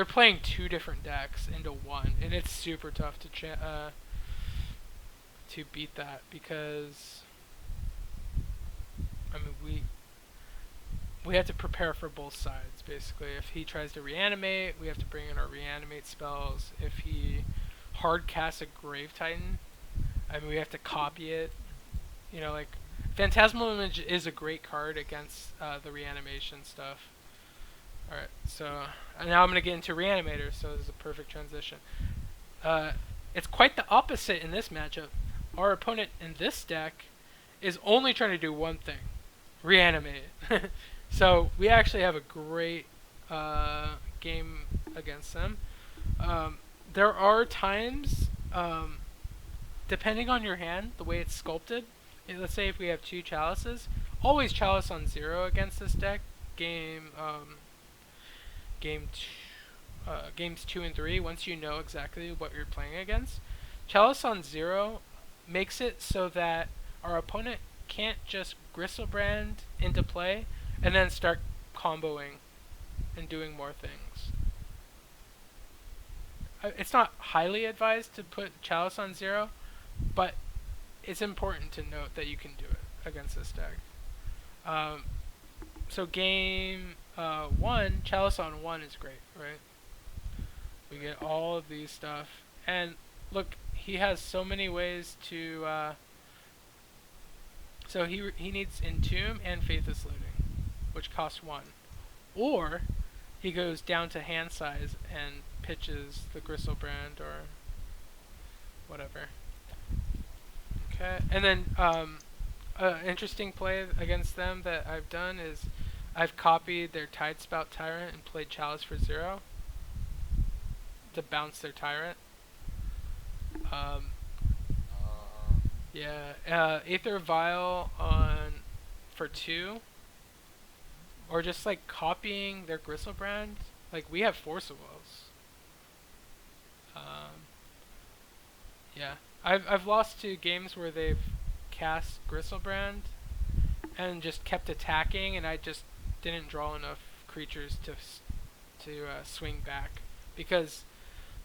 playing two different decks into one, and it's super tough to beat that, because I mean we have to prepare for both sides basically. If he tries to reanimate, we have to bring in our reanimate spells. If he hard casts a Grave Titan, I mean we have to copy it. You know, like Phantasmal Image is a great card against the reanimation stuff. Alright, so now I'm going to get into Reanimator, so this is a perfect transition. It's quite the opposite in this matchup. Our opponent in this deck is only trying to do one thing, reanimate. So we actually have a great game against them. There are times, depending on your hand, the way it's sculpted, let's say if we have two Chalices, always Chalice on 0 against this deck. Games 2 and 3, once you know exactly what you're playing against, Chalice on 0 makes it so that our opponent can't just Gristlebrand into play and then start comboing and doing more things. It's not highly advised to put Chalice on 0, but it's important to note that you can do it against this deck. So game 1, Chalice on 1 is great, right? We get all of these stuff, and look, he has so many ways to. So he needs Entomb and Faithless Looting, which costs 1, or he goes down to hand size and pitches the Gristlebrand or whatever. Okay, and then interesting play against them that I've done is I've copied their Tidespout Tyrant and played Chalice for 0 to bounce their Tyrant. Aether Vial on for 2, or just like copying their Gristlebrand. Like we have Force of Wills. I've lost to games where they've cast Gristlebrand and just kept attacking, and I just didn't draw enough creatures to swing back, because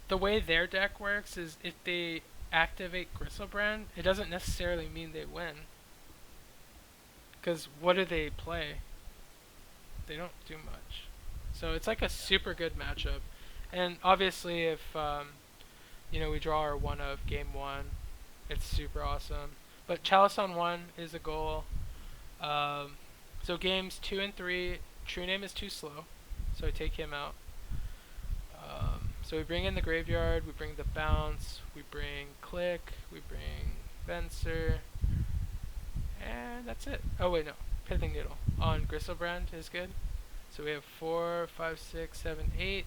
the way their deck works is if they activate Gristlebrand, it doesn't necessarily mean they win, because what do they play? They don't do much. So it's like a super good matchup, and obviously if we draw our 1 of game 1, it's super awesome. But Chalice on 1 is a goal. So games 2 and 3, True Name is too slow, so I take him out. So we bring in the Graveyard, we bring the Bounce, we bring Click, we bring Fencer, And that's it. Oh wait, no. Pithing Needle on Gristlebrand is good. So we have 4, 5, 6, 7, 8.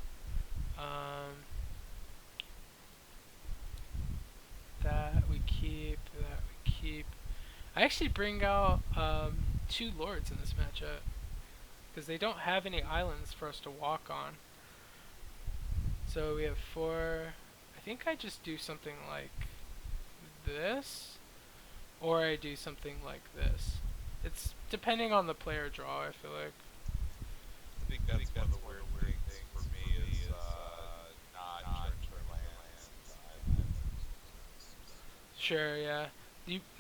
That we keep. That we keep. I actually bring out 2 lords in this matchup because they don't have any islands for us to walk on. So we have 4. I think I just do something like this, or I do something like this. It's depending on the player draw, I feel like. I think that's one of the weird things for me is not turn lands. Sure, yeah.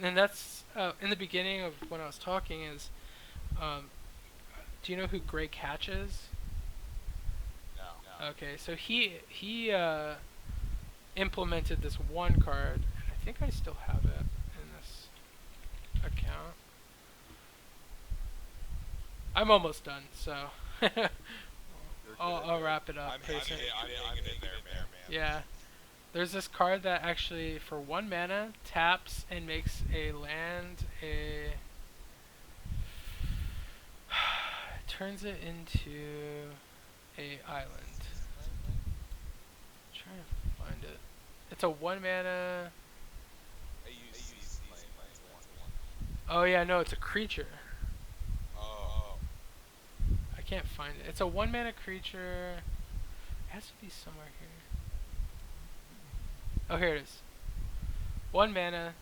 And that's in the beginning of when I was talking is, do you know who Greg Hatch is? No. Okay, so he implemented this one card, and I think I still have it in this account. I'm almost done, so I'll wrap it up. I'm hanging in there, man. Yeah. There's this card that actually, for 1 mana, taps and makes a land turns it into a island. I'm trying to find it. It's a 1 mana. I use these lands once. Oh yeah, no, it's a creature. Oh. I can't find it. It's a 1 mana creature. It has to be somewhere here. Oh, here it is. 1 mana,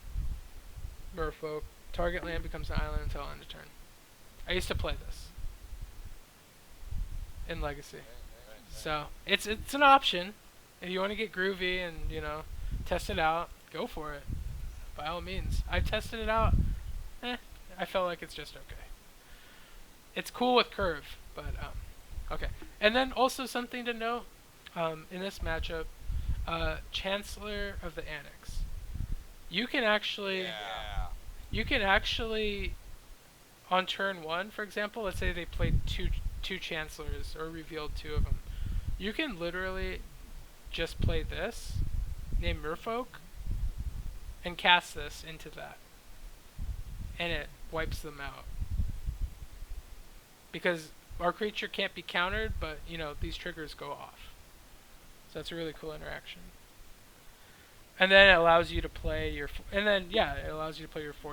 Merfolk. Target land becomes an island until end of turn. I used to play this in Legacy, so it's an option. If you want to get groovy and test it out, go for it. By all means. I tested it out. I felt like it's just okay. It's cool with curve, but okay. And then also something to note in this matchup. Chancellor of the Annex. You can actually on turn 1, for example, let's say they played two Chancellors or revealed 2 of them. You can literally just play this, name Merfolk, and cast this into that, and it wipes them out. Because our creature can't be countered, but these triggers go off. So that's a really cool interaction. And then it allows you to play your Force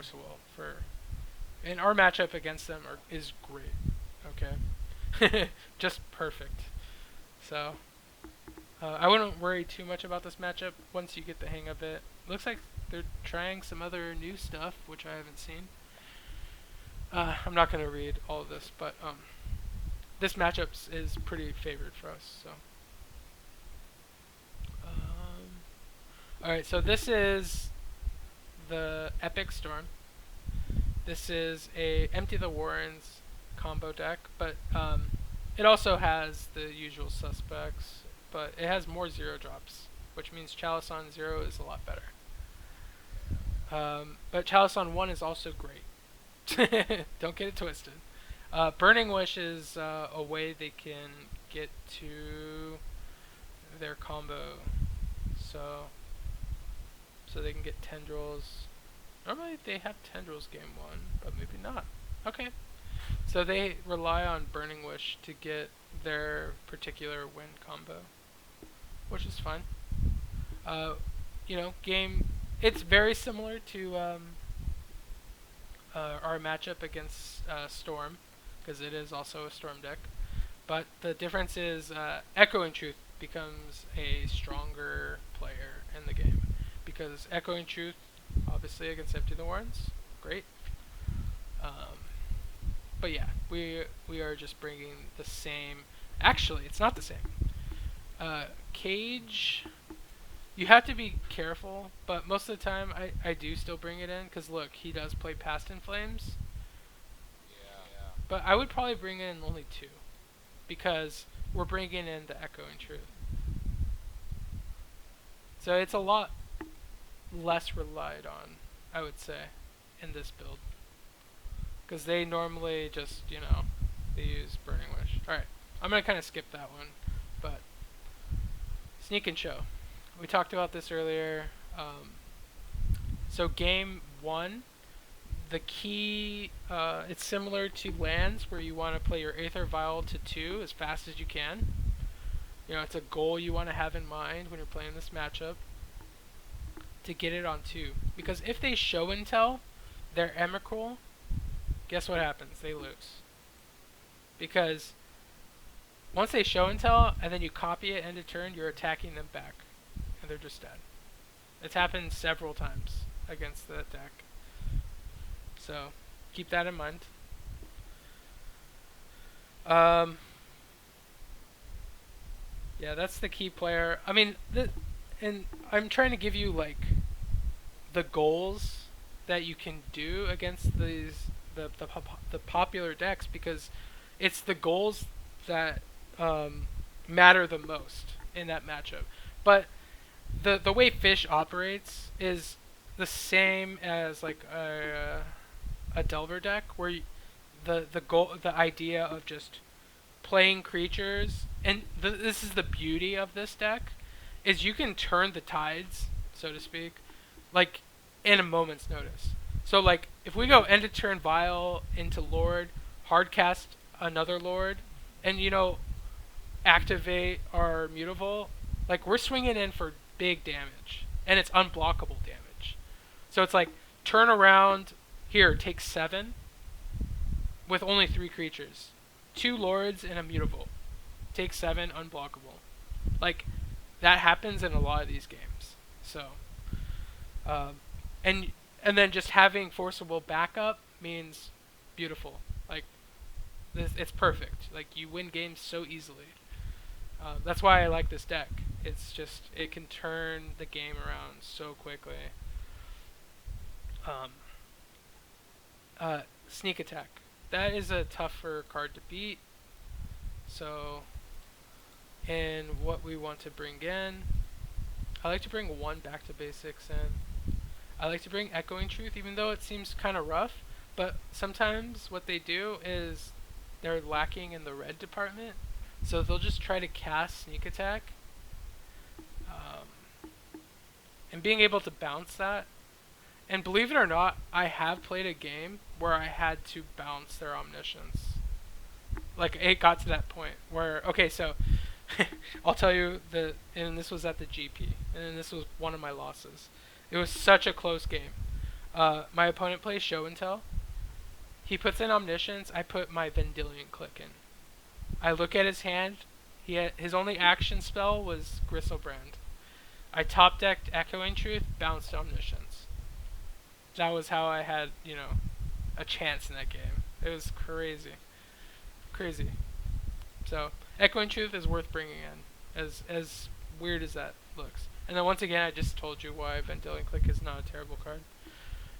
of Will for. And our matchup against them is great. Okay, just perfect. So I wouldn't worry too much about this matchup once you get the hang of it. Looks like they're trying some other new stuff, which I haven't seen. I'm not gonna read all of this, but this matchup is pretty favored for us. So. Alright, so this is the Epic Storm. This is a Empty the Warrens combo deck, but it also has the usual suspects, but it has more 0 drops, which means Chalice on 0 is a lot better. But Chalice on 1 is also great. Don't get it twisted. Burning Wish is a way they can get to their combo. So they can get Tendrils. Normally they have Tendrils game 1, but maybe not. Okay. So they rely on Burning Wish to get their particular win combo, which is fine. It's very similar to our matchup against Storm, because it is also a Storm deck. But the difference is Echoing Truth becomes a stronger player in the game. Because Echoing Truth, obviously against Empty the Warrens, great. But yeah, we are just bringing the same. Actually, it's not the same. Cage, you have to be careful, but most of the time I do still bring it in, because look, he does play Past in Flames. Yeah. But I would probably bring in only 2, because we're bringing in the Echoing Truth. So it's a lot less relied on, I would say, in this build. Because they normally just, they use Burning Wish. Alright, I'm going to kind of skip that one. But, Sneak and Show. We talked about this earlier. So game 1, the key, it's similar to lands where you want to play your Aether Vial to 2 as fast as you can. You know, it's a goal you want to have in mind when you're playing this matchup to get it on 2. Because if they show and tell their Emrakul, guess what happens? They lose. Because once they show and tell and then you copy it end of turn, you're attacking them back. And they're just dead. It's happened several times against that deck. So keep that in mind. Yeah, that's the key player. I mean, and I'm trying to give you like the goals that you can do against these the popular decks, because it's the goals that matter the most in that matchup. But the way Fish operates is the same as like a Delver deck, where the idea of just playing creatures, and this is the beauty of this deck, is you can turn the tides, so to speak, like in a moment's notice. So like if we go end of turn Vial into Lord, hardcast another Lord, and you know activate our Mutavault, like we're swinging in for big damage, and it's unblockable damage. So it's like turn around here, take 7 with only 3 creatures, 2 Lords and a Mutavault, take 7 unblockable. Like that happens in a lot of these games. So and then just having forcible backup means beautiful. Like it's perfect. Like you win games so easily. That's why I like this deck. It's just it can turn the game around so quickly. Sneak attack. That is a tougher card to beat. So, and what we want to bring in, I like to bring 1 back to basics in. I like to bring Echoing Truth, even though it seems kind of rough. But sometimes what they do is they're lacking in the red department, so they'll just try to cast Sneak Attack. And being able to bounce that. And believe it or not, I have played a game where I had to bounce their Omniscience. Like, it got to that point where, okay, so, I'll tell you, and this was at the GP, and this was one of my losses. It was such a close game. My opponent plays Show and Tell. He puts in Omniscience, I put my Vendilion Click in. I look at his hand, his only action spell was Gristlebrand. I top decked Echoing Truth, bounced Omniscience. That was how I had, you know, a chance in that game. It was crazy. Crazy. So, Echoing Truth is worth bringing in, as weird as that looks. And then once again, I just told you why Vendilion Click is not a terrible card.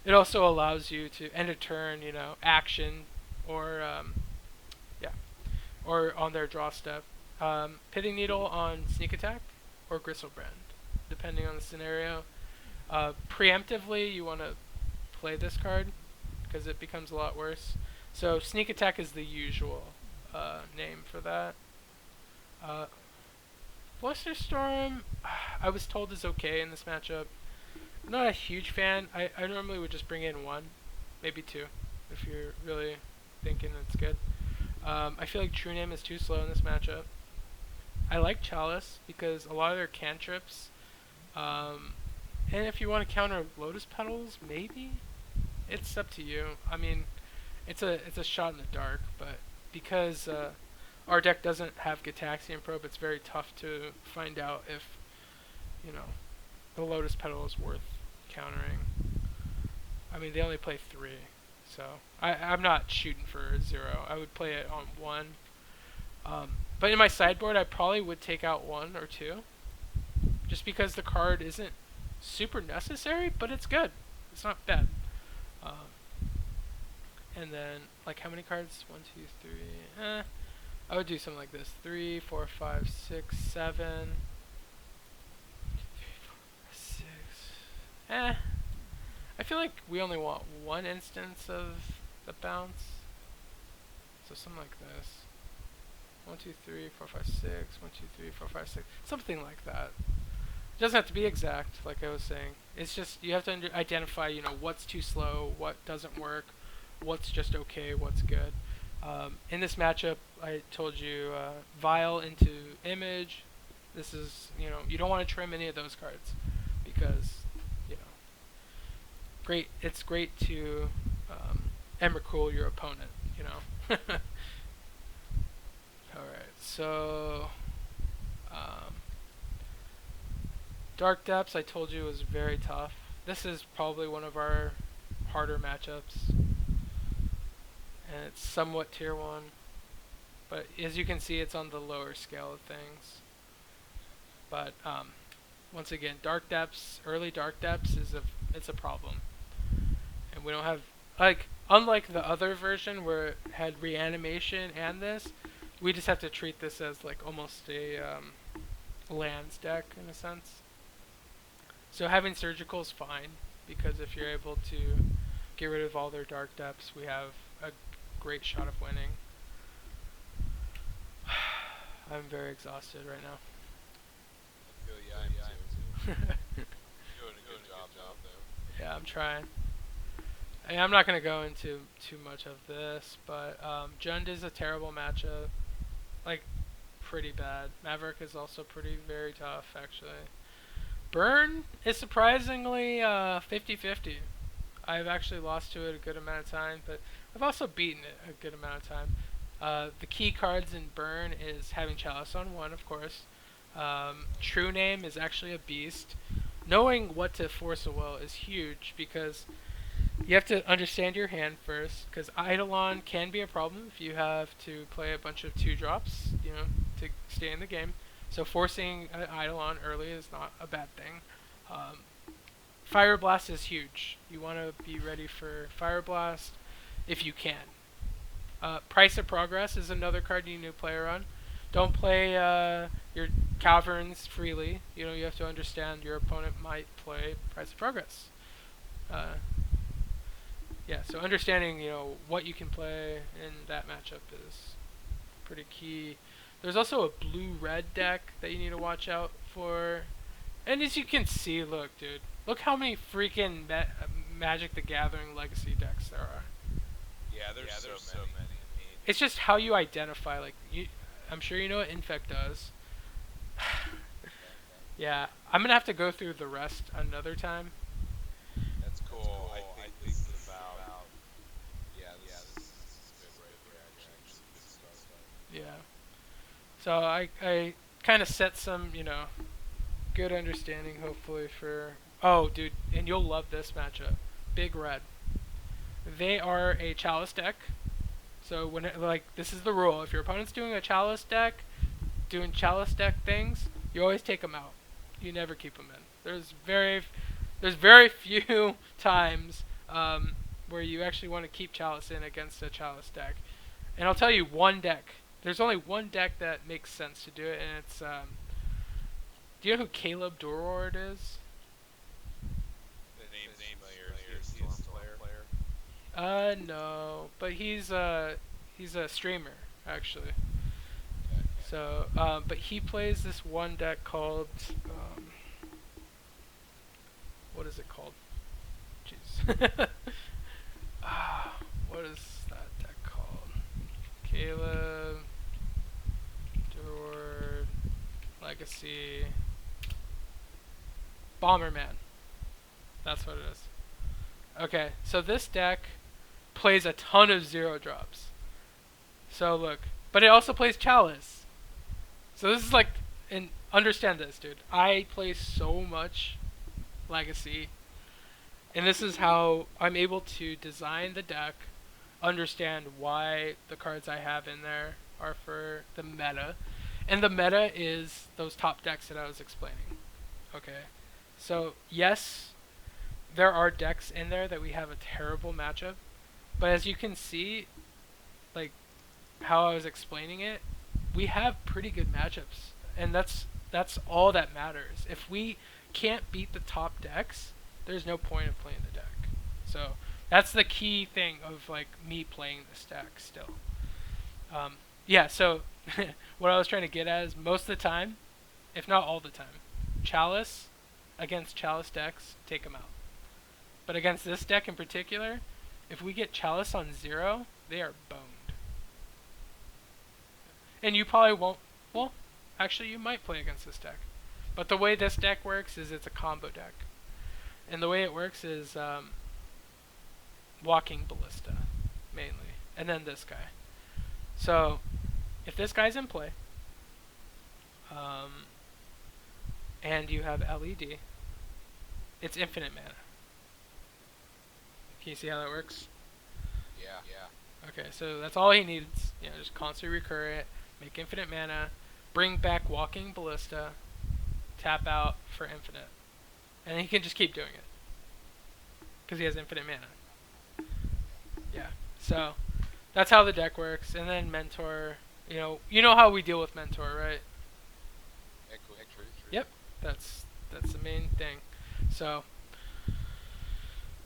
It also allows you to end a turn, you know, action, or, or on their draw step. Pitting Needle on Sneak Attack, or Gristlebrand, depending on the scenario. Preemptively, you want to play this card, because it becomes a lot worse. So Sneak Attack is the usual name for that. Flusterstorm, I was told is okay in this matchup. I'm not a huge fan. I normally would just bring in 1, maybe 2, if you're really thinking it's good. I feel like True Name is too slow in this matchup. I like Chalice because a lot of their cantrips, and if you want to counter Lotus Petals, maybe? It's up to you. I mean, it's a shot in the dark, but because our deck doesn't have Gitaxian Probe, it's very tough to find out if, you know, the Lotus Petal is worth countering. I mean, they only play 3, so I'm not shooting for 0. I would play it on 1. But in my sideboard, I probably would take out 1 or 2, just because the card isn't super necessary, but it's good. It's not bad. And then, like, how many cards? 1, 2, 3. I would do something like this: 3, 4, 5, 6, 7. 3, 4, 6. I feel like we only want 1 instance of the bounce. So something like this: 1, 2, 3, 4, 5, 6. 1, 2, 3, 4, 5, 6. Something like that. It doesn't have to be exact, like I was saying. It's just you have to identify, what's too slow, what doesn't work, what's just okay, what's good. In this matchup, I told you Vile into Image. This is, you don't want to trim any of those cards because, you know, It's great to Emrakul your opponent, All right, so um, Dark Depths, I told you, was very tough. This is probably one of our harder matchups, and it's somewhat tier 1. But as you can see, it's on the lower scale of things. But once again, Dark Depths, early Dark Depths it's a problem, and we don't have unlike the other version where it had reanimation and this, we just have to treat this as like almost a lands deck in a sense. So having surgical is fine because if you're able to get rid of all their Dark Depths, we have a great shot of winning. I'm very exhausted right now. I feel you, I am too. Doing a good job though. Yeah, I'm trying. I'm not going to go into too much of this, but Jund is a terrible matchup. Like, pretty bad. Maverick is also very tough, actually. Burn is surprisingly 50-50. I've actually lost to it a good amount of time, but I've also beaten it a good amount of time. The key cards in Burn is having Chalice on 1, of course. True Name is actually a beast. Knowing what to Force of Will is huge because you have to understand your hand first, because Eidolon can be a problem if you have to play a bunch of 2-drops, to stay in the game. So forcing an Eidolon early is not a bad thing. Fire Blast is huge. You want to be ready for Fire Blast if you can. Price of Progress is another card you need to play around. Don't play your Caverns freely. You have to understand your opponent might play Price of Progress. Yeah, so understanding, what you can play in that matchup is pretty key. There's also a blue-red deck that you need to watch out for. And as you can see, look, dude. Look how many freaking Magic the Gathering Legacy decks there are. Yeah, there's so many. It's just how you identify. I'm sure you know what Infect does. Yeah, I'm going to have to go through the rest another time. That's cool. I think this is about... this is good right here, actually. Good stuff. Yeah. So I kind of set some, good understanding, hopefully, for... Oh, dude, and you'll love this matchup. Big Red. They are a Chalice deck. So, this is the rule. If your opponent's doing a Chalice deck, doing Chalice deck things, you always take them out. You never keep them in. There's very few times where you actually want to keep Chalice in against a Chalice deck. And I'll tell you one deck. There's only one deck that makes sense to do it, and it's... do you know who Caleb Durward is? The name's familiar. Is he a Storm player? No. But he's a streamer, actually. Okay. So, but he plays this one deck called... what is it called? Jeez. What is that deck called? Caleb... Durward... Legacy... Bomberman. That's what it is. Okay, so this deck plays a ton of 0-drops. So look, but it also plays Chalice. So this is like, and understand this, dude. I play so much Legacy, and this is how I'm able to design the deck, understand why the cards I have in there are for the meta, and the meta is those top decks that I was explaining. Okay, so yes, there are decks in there that we have a terrible matchup, but as you can see, like how I was explaining it, we have pretty good matchups, and that's all that matters. If we can't beat the top decks, there's no point of playing the deck. So that's the key thing of like me playing this deck still. Yeah, so what I was trying to get at is most of the time, if not all the time, Chalice, against Chalice decks, take them out. But against this deck in particular, if we get Chalice on 0, they are boned. And you probably won't, well, actually you might play against this deck. But the way this deck works is it's a combo deck. And the way it works is Walking Ballista, mainly. And then this guy. So, if this guy's in play, and you have LED, it's infinite mana. Can you see how that works? Yeah. Okay, so that's all he needs. You know, just constantly recur it, make infinite mana, bring back Walking Ballista, tap out for infinite. And he can just keep doing it. Because he has infinite mana. Yeah, so that's how the deck works. And then Mentor, you know how we deal with Mentor, right? Yep, that's the main thing. So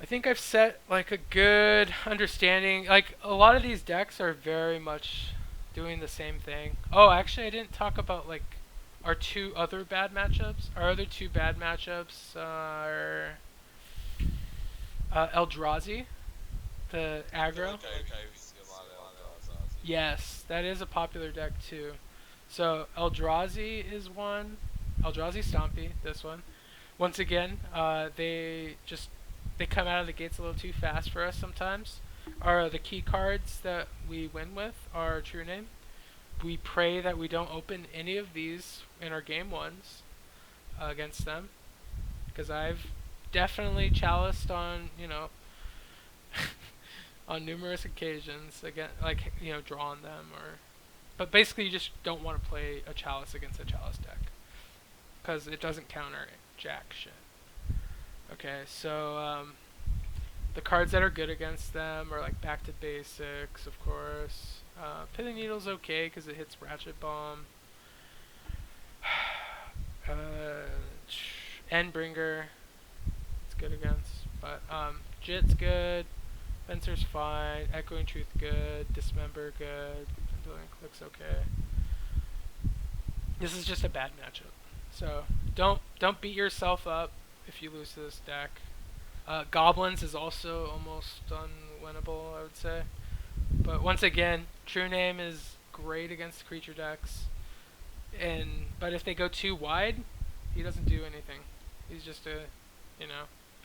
I think I've set like a good understanding. Like a lot of these decks are very much doing the same thing. Oh, actually I didn't talk about like our two other bad matchups. Our other two bad matchups are Eldrazi, the aggro. Yes, that is a popular deck too. So Eldrazi is one. Eldrazi Stompy, this one. Once again, they come out of the gates a little too fast for us sometimes. The key cards that we win with are True Name. We pray that we don't open any of these in our game ones against them, because I've definitely chaliced on, on numerous occasions again, like drawn them but basically you just don't want to play a chalice against a chalice deck because it doesn't counter jack shit. Okay, so the cards that are good against them are like Back to Basics, of course. Pithing Needle's okay because it hits Ratchet Bomb. Endbringer, it's good against, but Jit's good. Fencer's fine. Echoing Truth good. Dismember good. Pendulum Click's okay. This is just a bad matchup. So don't beat yourself up if you lose to this deck. Goblins is also almost unwinnable, I would say. But once again, True Name is great against creature decks. But if they go too wide, he doesn't do anything. He's just a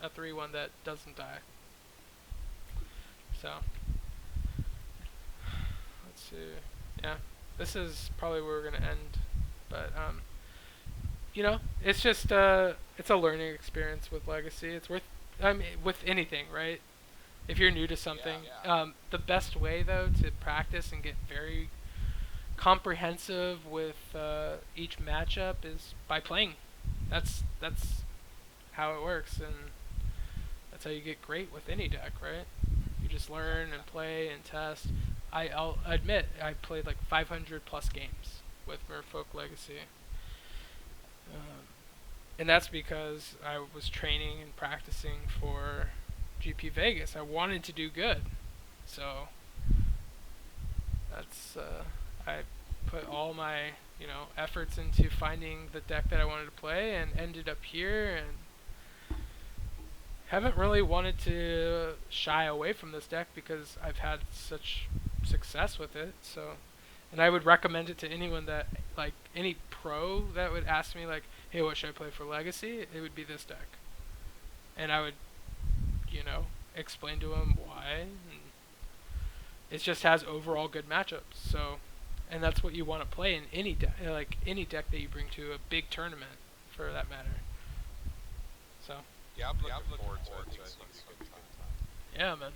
3/1 that doesn't die. So let's see. Yeah, this is probably where we're gonna end. But it's just it's a learning experience with Legacy. It's worth. With anything, right? If you're new to something, the best way though to practice and get very comprehensive with each matchup is by playing. That's how it works, and that's how you get great with any deck, right? You just learn and play and test. I'll admit I played like 500 plus games with Merfolk Legacy. And that's because I was training and practicing for GP Vegas. I wanted to do good. So that's I put all my, efforts into finding the deck that I wanted to play and ended up here, and haven't really wanted to shy away from this deck because I've had such success with it. So, and I would recommend it to anyone that, like, any pro that would ask me, like, hey, what should I play for Legacy? It would be this deck. And I would, explain to them why. And it just has overall good matchups. So, and that's what you want to play in any deck, like any deck that you bring to a big tournament, for that matter. So. Yeah, I'm looking forward to it. Yeah, man.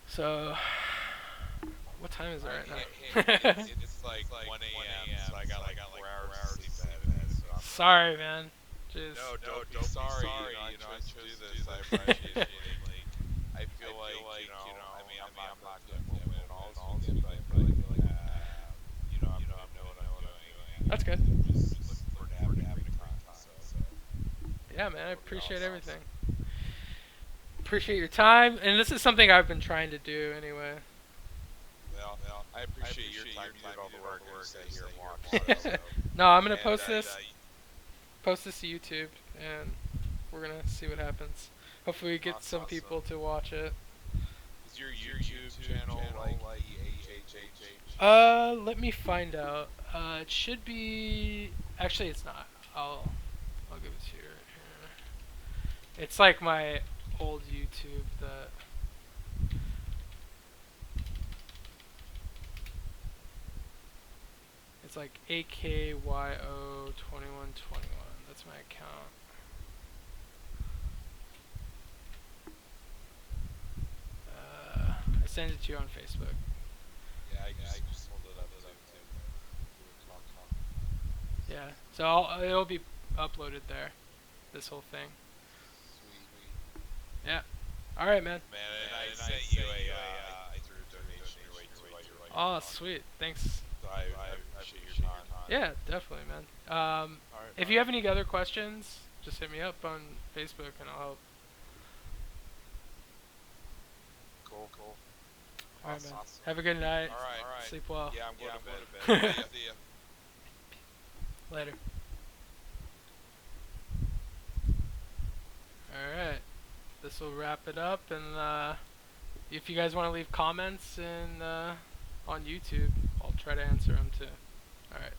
So, what time is it right now? It's like 1 a.m. So I got like 4 hours of sleep ahead. So sorry, man. Jeez. No, don't be sorry. I chose to do this. I appreciate it. I feel like I'm not going to win it all weekend, but I feel like I know what I'm doing. That's good. Just looking forward to having a time. So. Yeah, man. I appreciate everything. Appreciate your time, and this is something I've been trying to do anyway. Well, I appreciate your time. You did all the work and stay here and watch. No, I'm gonna post this. post this to YouTube, and we're gonna see what happens. Hopefully, we get That's some awesome. people to watch it. Is your YouTube channel like EHHH? Let me find out. It should be. Actually, it's not. I'll give it to you right here. It's like my old YouTube that. It's like AKYO2121. That's my account. I sent it to you on Facebook. Yeah, I just pulled it up too. Yeah. So it'll be uploaded there. This whole thing. Sweet. Yeah. All right, man. Man, and I sent you I threw a donation your way too while you were Oh, sweet. Thanks. So I appreciate your time. Yeah, definitely, man. Alright, If you have any other questions, just hit me up on Facebook and I'll help. Cool. All right, man. Awesome. Have a good night. Alright. Sleep well. Yeah, I'm going to bed. See ya. Later. Alright. This will wrap it up, and if you guys want to leave comments on YouTube, I'll try to answer them too. Alright.